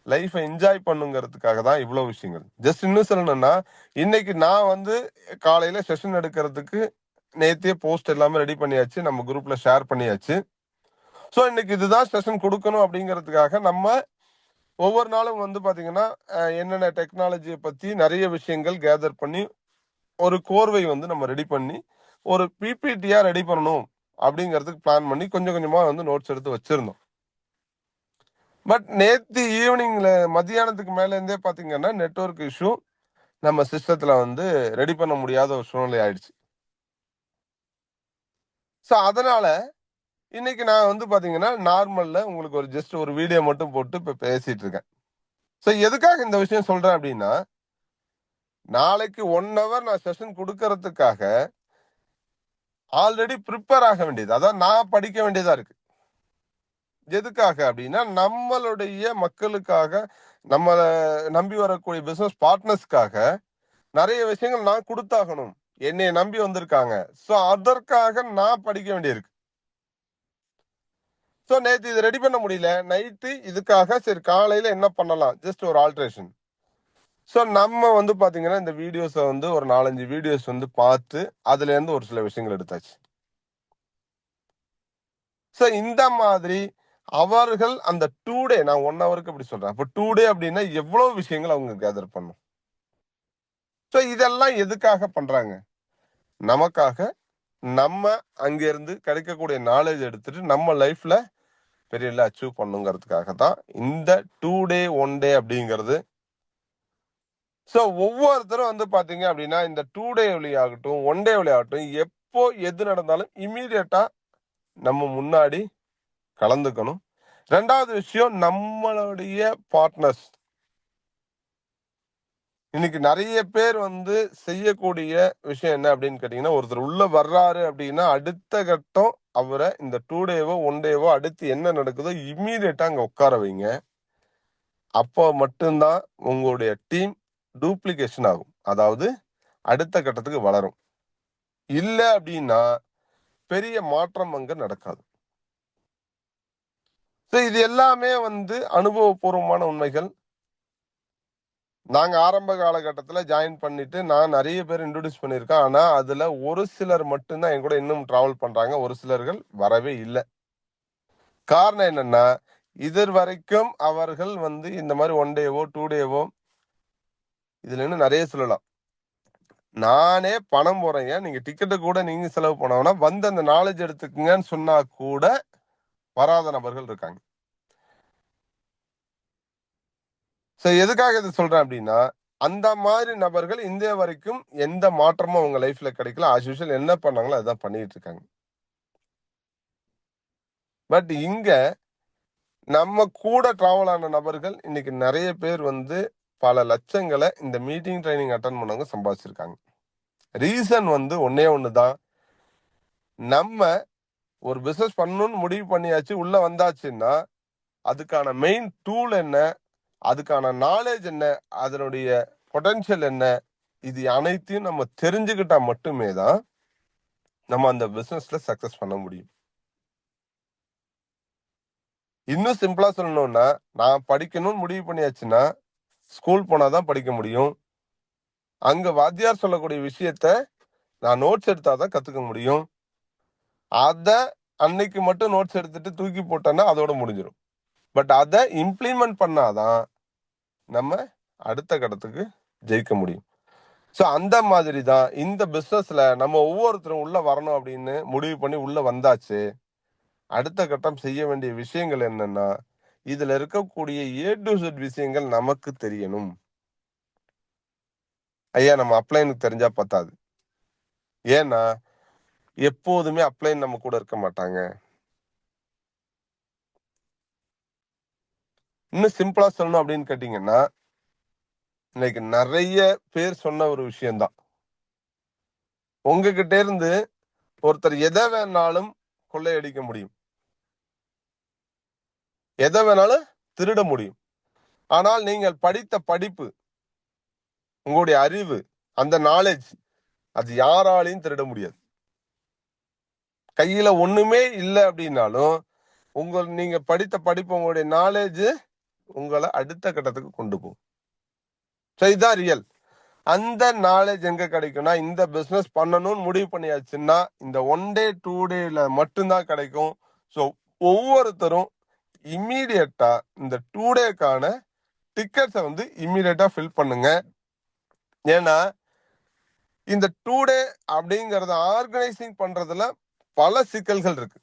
லைஃபை என்ஜாய் பண்ணுங்கிறதுக்காக தான் இவ்வளவு விஷயங்கள். ஜஸ்ட் இன்னும் சொல்லணும்னா, இன்னைக்கு நான் வந்து காலையில செஷன் எடுக்கிறதுக்கு நேத்தியே போஸ்ட் எல்லாமே ரெடி பண்ணியாச்சு, நம்ம குரூப்ல ஷேர் பண்ணியாச்சு. ஸோ இன்னைக்கு இதுதான் செஷன் கொடுக்கணும் அப்படிங்கிறதுக்காக நம்ம ஒவ்வொரு நாளும் வந்து பாத்தீங்கன்னா என்னென்ன டெக்னாலஜியை பத்தி நிறைய விஷயங்கள் கேதர் பண்ணி ஒரு கோர்வை வந்து நம்ம ரெடி பண்ணி ஒரு பிபிடியா ரெடி பண்ணணும் அப்படிங்கிறதுக்கு பிளான் பண்ணி கொஞ்சம் கொஞ்சமா வந்து நோட்ஸ் எடுத்து வச்சிருந்தோம். பட் நேத்து ஈவினிங்ல மத்தியானத்துக்கு மேல இருந்தே பாத்தீங்கன்னா நெட்வொர்க் இஷ்யூ, நம்ம சிஸ்டத்துல வந்து ரெடி பண்ண முடியாத ஒரு சூழ்நிலை ஆயிடுச்சு. ஸோ அதனால இன்னைக்கு நான் வந்து பாத்தீங்கன்னா நார்மல்ல உங்களுக்கு ஒரு ஜஸ்ட் ஒரு வீடியோ மட்டும் போட்டு இப்ப பேசிட்டு இருக்கேன். ஸோ எதுக்காக இந்த விஷயம் சொல்றேன் அப்படின்னா, நாளைக்கு 1 ஹவர் நான் செஷன் கொடுக்கறதுக்காக ஆல்ரெடி ப்ரிப்பேர் ஆக வேண்டியது, அதான் நான் படிக்க வேண்டியதா இருக்கு. எதுக்காக அப்படின்னா நம்மளுடைய மக்களுக்காக, நம்மளை நம்பி வரக்கூடிய பிசினஸ் பார்ட்னர்ஸ்க்காக நிறைய விஷயங்கள் நான் கொடுத்தாகணும். என்னைய நம்பி வந்திருக்காங்க. ஸோ அதற்காக நான் படிக்க வேண்டியிருக்கு. ஸோ நேற்று இது ரெடி பண்ண முடியல, நைட்டு இதுக்காக சரி காலையில என்ன பண்ணலாம், ஜஸ்ட் ஒரு ஆல்ட்ரேஷன். ஸோ நம்ம வந்து பாத்தீங்கன்னா இந்த வீடியோஸை வந்து ஒரு 4-5 வீடியோஸ் வந்து பார்த்து அதுல இருந்து ஒரு சில விஷயங்கள் எடுத்தாச்சு. ஸோ இந்த மாதிரி அவர்கள் அந்த 2 டே, நான் 1 ஹவருக்கு அப்படி சொல்றேன், அப்போ 2 டே அப்படின்னா எவ்வளவு விஷயங்கள் அவங்க கேதர் பண்ணும். ஸோ இதெல்லாம் எதுக்காக பண்றாங்க? நமக்காக, நம்ம அங்கிருந்து கிடைக்கக்கூடிய நாலேஜ் எடுத்துட்டு நம்ம லைஃப்ல பெரிய அச்சீவ் பண்ணுங்கிறதுக்காக தான் இந்த 2 டே 1 டே அப்படிங்கிறது. ஸோ ஒவ்வொருத்தரும் வந்து பாத்தீங்க அப்படின்னா இந்த 2 டே வழியாகட்டும் 1 டே வழியாகட்டும் எப்போ எது நடந்தாலும் இம்மீடியட்டா நம்ம முன்னாடி கலந்துக்கணும். ரெண்டாவது விஷயம், நம்மளுடைய பார்ட்னர்ஸ். இன்னைக்கு நிறைய பேர் வந்து செய்யக்கூடிய விஷயம் என்ன அப்படின்னு கேட்டீங்கன்னா, ஒருத்தர் உள்ள வர்றாரு அப்படின்னா அடுத்த கட்டம் அவரை இந்த 2 டேவோ 1 டேவோ அடுத்து என்ன நடக்குதோ இம்மீடியட்டா அங்க உட்கார வைங்க. அப்போ மட்டும்தான் உங்களுடைய டீம் டூப்ளிகேஷன் ஆகும், அதாவது அடுத்த கட்டத்துக்கு வளரும். இல்ல அப்படின்னா பெரிய மாற்றம் அங்க நடக்காது. இது எல்லாமே வந்து அனுபவபூர்வமான உண்மைகள். நாங்க ஆரம்ப காலகட்டத்துல ஜாயின் பண்ணிட்டு நான் நிறைய பேர் இன்ட்ரோடியூஸ் பண்ணியிருக்கேன். ஆனா அதுல ஒரு சிலர் மட்டும்தான் என் கூட இன்னும் டிராவல் பண்றாங்க. ஒரு சிலர்கள் வரவே இல்லை. காரணம் என்னன்னா, இது வரைக்கும் அவர்கள் வந்து இந்த மாதிரி 1 டேவோ 2 டேவோ, இதுல இன்னும் நிறைய சொல்லலாம். நானே பணம் போறேங்க, நீங்க டிக்கெட்டு கூட நீங்க செலவு பண்ணோம்னா வந்து அந்த நாலேஜ் எடுத்துக்குங்கன்னு சொன்னா கூட வராத நபர்கள் இருக்காங்க. எதுக்காக இதை சொல்றேன் அப்படின்னா, அந்த மாதிரி நபர்கள் இந்த வரைக்கும் எந்த மாற்றமும் அவங்க லைஃப்ல கிடைக்கல. ஆஸ் யூஷுவல் என்ன பண்ணாங்களோ அதான் பண்ணிட்டு இருக்காங்க. பட் இங்க நம்ம கூட டிராவல் ஆன நபர்கள் இன்னைக்கு நிறைய பேர் வந்து பல லட்சங்களை இந்த மீட்டிங் ட்ரைனிங் அட்டன் பண்ணவங்க சம்பாதிச்சிருக்காங்க. ரீசன் வந்து ஒன்னே ஒண்ணுதான். நம்ம ஒரு பிசினஸ் பண்ணணும்னு முடிவு பண்ணியாச்சு, உள்ள வந்தாச்சுன்னா அதுக்கான மெயின் டூல் என்ன, அதுக்கான நாலேஜ் என்ன, அதனுடைய பொட்டன்ஷியல் என்ன, இது அனைத்தையும் நம்ம தெரிஞ்சுக்கிட்டா மட்டுமே தான் நம்ம அந்த பிசினஸ்ல சக்சஸ் பண்ண முடியும். இன்னும் சிம்பிளா சொல்லணும்னா, நான் படிக்கணும்னு முடிவு பண்ணியாச்சுன்னா ஸ்கூல் போனாதான் படிக்க முடியும். அங்க வாத்தியார் சொல்லக்கூடிய விஷயத்த நான் நோட்ஸ் எடுத்தாதான் கத்துக்க முடியும். அத அன்னைக்கு மட்டும் நோட்ஸ் எடுத்துட்டு தூக்கி போட்டோன்னா அதோட முடிஞ்சிடும். பட் அதை இம்ப்ளிமெண்ட் பண்ணாதான் நம்ம அடுத்த கட்டத்துக்கு ஜெயிக்க முடியும். அந்த மாதிரி தான் இந்த பிசினஸ்ல நம்ம ஒவ்வொருத்தரும் உள்ள வரணும் அப்படின்னு முடிவு பண்ணி உள்ள வந்தாச்சு. அடுத்த கட்டம் செய்ய வேண்டிய விஷயங்கள் என்னன்னா, இதுல இருக்கக்கூடிய A to Z விஷயங்கள் நமக்கு தெரியணும். ஐயா, நம்ம அப்ளைனுக்கு தெரிஞ்சா பத்தாது. ஏன்னா எப்போதுமே அப்ளைன் நம்ம கூட இருக்க மாட்டாங்க. இன்னும் சிம்பிளா சொல்லணும் அப்படின்னு கேட்டீங்கன்னா, இன்னைக்கு நிறைய பேர் சொன்ன ஒரு விஷயம்தான். உங்ககிட்ட இருந்து ஒருத்தர் எதை வேணாலும் கொள்ளையடிக்க முடியும், எதை வேணாலும் திருட முடியும். ஆனால் நீங்கள் படித்த படிப்பு, உங்களுடைய அறிவு, அந்த நாலேஜ், அது யாராலையும் திருட முடியாது. கையில ஒண்ணுமே இல்லை அப்படின்னாலும் நீங்க படித்த படிப்பு, உங்களுடைய நாலேஜ் உங்களை அடுத்த கட்டத்துக்கு கொண்டு போகும். இதுதான் ரியல். அந்த நாலேஜ் எங்க கிடைக்கும்னா, இந்த பிசினஸ் பண்ணணும்னு முடிவு பண்ணியாச்சுன்னா இந்த 1 டே 2 டேல மட்டும்தான் கிடைக்கும். ஒவ்வொருத்தரும் இம்மீடியட்டா இந்த 2 டேக்கான டிக்கெட்ஸை வந்து இம்மீடியட்டா ஃபில் பண்ணுங்க. ஏன்னா இந்த 2 டே அப்படிங்கறத ஆர்கனைசிங் பண்றதுல பல சிக்கல்கள் இருக்கு.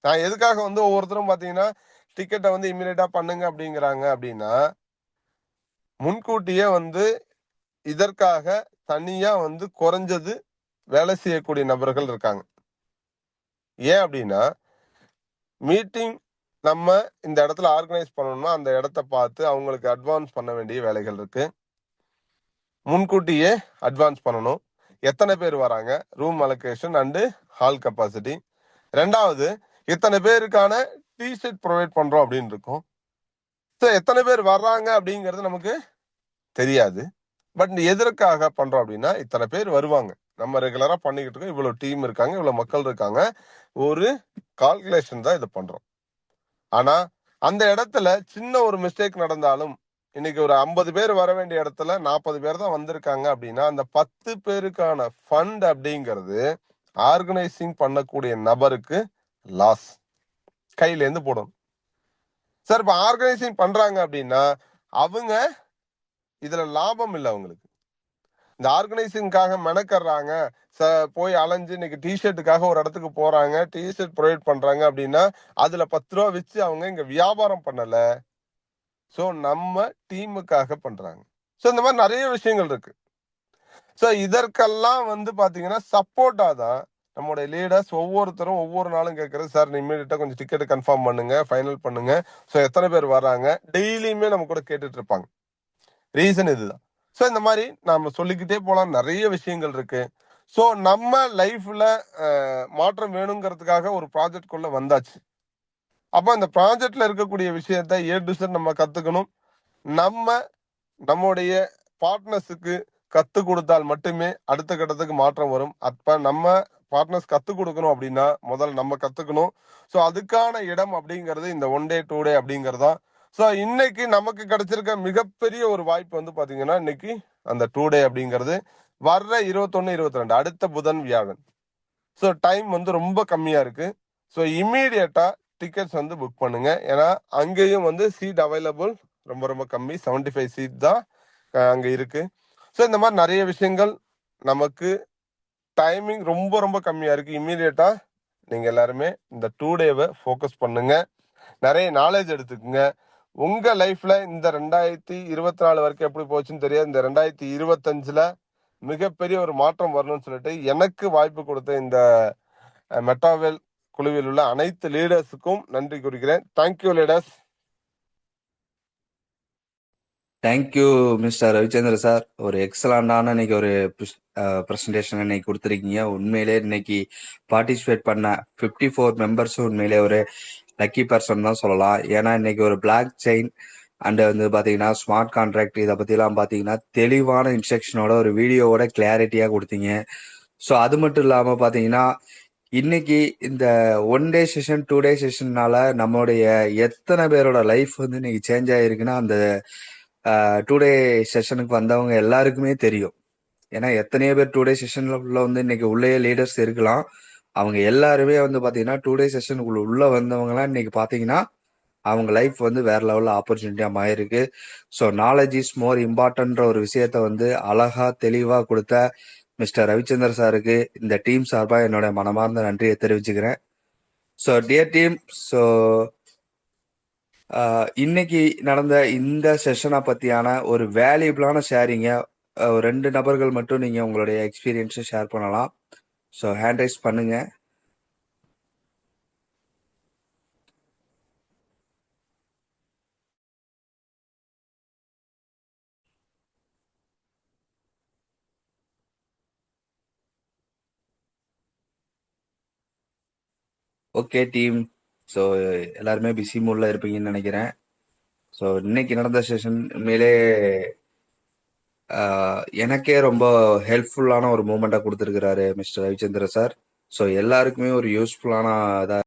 நான் எதுக்காக வந்து ஒவ்வொருத்தரும் பாத்தீங்கன்னா டிக்கெட்டை வந்து இம்மீடியட்டா பண்ணுங்க அப்படிங்கிறாங்க அப்படின்னா, முன்கூட்டியே வந்து இதற்காக தனியா வந்து குறைஞ்சது வேலை செய்யக்கூடிய நபர்கள் இருக்காங்க. ஏன் அப்படின்னா, மீட்டிங் நம்ம இந்த இடத்துல ஆர்கனைஸ் பண்ணணும்னா அந்த இடத்த பார்த்து அவங்களுக்கு அட்வான்ஸ் பண்ண வேண்டிய வேலைகள் இருக்கு. முன்கூட்டியே அட்வான்ஸ் பண்ணணும். எத்தனை பேர் வராங்க, room allocation and hall capacity. ரெண்டாவது, இத்தனை பேருக்கான டிஷர்ட் ப்ரொவைட் பண்றோம் அப்படின்னு இருக்கும். எத்தனை பேர் வர்றாங்க அப்படிங்கிறது நமக்கு தெரியாது. பட் எதற்காக பண்றோம் அப்படின்னா, இத்தனை பேர் வருவாங்க, நம்ம ரெகுலரா பண்ணிக்கிட்டு இருக்கோம், இவ்வளவு டீம் இருக்காங்க, இவ்வளவு மக்கள் இருக்காங்க, ஒரு கால்குலேஷன் தான் இது பண்றோம். ஆனா அந்த இடத்துல சின்ன ஒரு மிஸ்டேக் நடந்தாலும், இன்னைக்கு ஒரு 50 பேர் வர வேண்டிய இடத்துல 40 பேர் தான் வந்திருக்காங்க அப்படின்னா, அந்த 10 பேருக்கான ஃபண்ட் அப்படிங்கிறது ஆர்கனைசிங் பண்ணக்கூடிய நபருக்கு லாஸ், கையில இருந்து போடணும். சார், இப்ப ஆர்கனைசிங் பண்றாங்க அப்படின்னா அவங்க இதுல லாபம் இல்லை அவங்களுக்கு. இந்த ஆர்கனைசிங்காக மெனக்கடுறாங்க, போய் அலைஞ்சு இன்னைக்கு டிஷர்ட்டுக்காக ஒரு இடத்துக்கு போறாங்க, டிஷர்ட் ப்ரொவைட் பண்றாங்க அப்படின்னா அதுல 10 ரூபா வச்சு அவங்க இங்க வியாபாரம் பண்ணல. ஸோ நம்ம டீமுக்காக பண்றாங்க. ஸோ இந்த மாதிரி நிறைய விஷயங்கள் இருக்கு. ஸோ இதற்கெல்லாம் வந்து பாத்தீங்கன்னா சப்போர்ட்டா தான் நம்மளுடைய லீடர்ஸ் ஒவ்வொருத்தரும் ஒவ்வொரு நாளும் கேட்கறது, சார் இமீடியட்டா கொஞ்சம் டிக்கெட் கன்ஃபார்ம் பண்ணுங்க, ஃபைனல் பண்ணுங்க, ஸோ எத்தனை பேர் வராங்க, டெய்லியுமே நம்ம கூட கேட்டுட்டு இருப்பாங்க. ரீசன் இதுதான். ஸோ இந்த மாதிரி நாம சொல்லிக்கிட்டே போலாம், நிறைய விஷயங்கள் இருக்கு. ஸோ நம்ம லைஃப்ல மாற்றம் வேணுங்கிறதுக்காக ஒரு ப்ராஜெக்ட் குள்ள வந்தாச்சு. அப்ப அந்த ப்ராஜெக்ட்ல இருக்கக்கூடிய விஷயத்த ஏ டு Z நம்ம கத்துக்கணும். நம்ம நம்முடைய பார்ட்னர்ஸுக்கு கத்து கொடுத்தால் மட்டுமே அடுத்த கட்டத்துக்கு மாற்றம் வரும். அப்ப நம்ம பார்ட்னர்ஸ் கத்து கொடுக்கணும் அப்படின்னா முதல்ல நம்ம கத்துக்கணும். ஸோ அதுக்கான இடம் அப்படிங்கிறது இந்த 1 டே 2 டே அப்படிங்கறதா. ஸோ இன்னைக்கு நமக்கு கிடைச்சிருக்க மிகப்பெரிய ஒரு வாய்ப்பு வந்து பாத்தீங்கன்னா இன்னைக்கு அந்த 2 டே அப்படிங்கிறது வர்ற 21, 22 அடுத்த புதன் வியாழன். ஸோ டைம் வந்து ரொம்ப கம்மியா இருக்கு. ஸோ இம்மீடியட்டா டிக்கெட்ஸ் வந்து புக் பண்ணுங்க. ஏன்னா அங்கேயும் வந்து சீட் அவைலபிள் ரொம்ப ரொம்ப கம்மி, 75 சீட் தான் அங்க இருக்கு. ஸோ இந்த மாதிரி நிறைய விஷயங்கள், நமக்கு டைமிங் ரொம்ப ரொம்ப கம்மியா இருக்கு. இம்மீடியட்டா நீங்க எல்லாருமே இந்த 2 டேவை ஃபோக்கஸ் பண்ணுங்க, நிறைய நாலேஜ் எடுத்துக்கோங்க. உங்க லைஃப்ல இந்த 2024 வரைக்கும் எப்படி போச்சுன்னு தெரியாது, இந்த 2025ல மிகப்பெரிய ஒரு மாற்றம் வரணும்னு சொல்லிட்டு எனக்கு வாய்ப்பு கொடுத்த இந்த மெட்டாவேல் குழுவில் உள்ள அனைத்து லீடர்ஸுக்கும் நன்றி கூறுகிறேன். Thank you leaders. Thank you mister Ravichandra sir. ஒரு எக்ஸலண்டான இன்னைக்கு ஒரு ப்ரெசன்டேஷன் இன்னைக்கு கொடுத்துருக்கீங்க. உண்மையிலே இன்னைக்கு பார்ட்டிசிபேட் பண்ண 54 மெம்பர்ஸும் உண்மையிலே ஒரு லக்கி பர்சன் தான் சொல்லலாம். ஏன்னா இன்னைக்கு ஒரு பிளாக் செயின் அண்ட் வந்து பாத்தீங்கன்னா ஸ்மார்ட் கான்ட்ராக்ட் இதை பத்திலாம் பாத்தீங்கன்னா தெளிவான இன்ஸ்ட்ரக்ஷனோட ஒரு வீடியோவோட கிளாரிட்டியா கொடுத்தீங்க. ஸோ அது மட்டும் இல்லாம பாத்தீங்கன்னா இன்னைக்கு இந்த 1 டே செஷன் 2 டே செஷன்னால நம்மளுடைய எத்தனை பேரோட லைஃப் வந்து இன்னைக்கு சேஞ்ச் ஆயிருக்குன்னா அந்த 2 டே செஷனுக்கு வந்தவங்க எல்லாருக்குமே தெரியும். ஏன்னா எத்தனையோ பேர் 2 டே செஷன்ல வந்து இன்னைக்கு உள்ளே லீடர்ஸ் இருக்கலாம். அவங்க எல்லாருமே வந்து பாத்தீங்கன்னா 2 டே செஷனுக்குள்ள உள்ள வந்தவங்கலாம் இன்னைக்கு பாத்தீங்கன்னா அவங்க லைஃப் வந்து வேற லெவல்ல ஆப்பர்ச்சுனிட்டியா மாயிருக்கு. ஸோ நாலேஜ் இஸ் மோர் இம்பார்ட்டன்ட்ன்ற ஒரு விஷயத்த வந்து அழகா தெளிவா கொடுத்த மிஸ்டர் ரவிச்சந்திர சாருக்கு இந்த டீம் சார்பா என்னோட மனமார்ந்த நன்றியை தெரிவிச்சுக்கிறேன். ஸோ டியர் டீம், ஸோ இன்னைக்கு நடந்த இந்த செஷனை பத்தியான ஒரு வேல்யூபிளான ஷேரிங்க 2 நபர்கள் மட்டும் நீங்க உங்களுடைய எக்ஸ்பீரியன்ஸை ஷேர் பண்ணலாம். ஸோ ஹேண்ட் ரைஸ் பண்ணுங்க. ஓகே டீம், ஸோ எல்லாருமே பிஸி மூட்ல இருப்பீங்கன்னு நினைக்கிறேன். ஸோ இன்னைக்கு நடந்த செஷன் உண்மையிலே எனக்கே ரொம்ப ஹெல்ப்ஃபுல்லான ஒரு மூமெண்ட்டாக கொடுத்துருக்கிறாரு மிஸ்டர் ரவிச்சந்திர சார். ஸோ எல்லாருக்குமே ஒரு யூஸ்ஃபுல்லான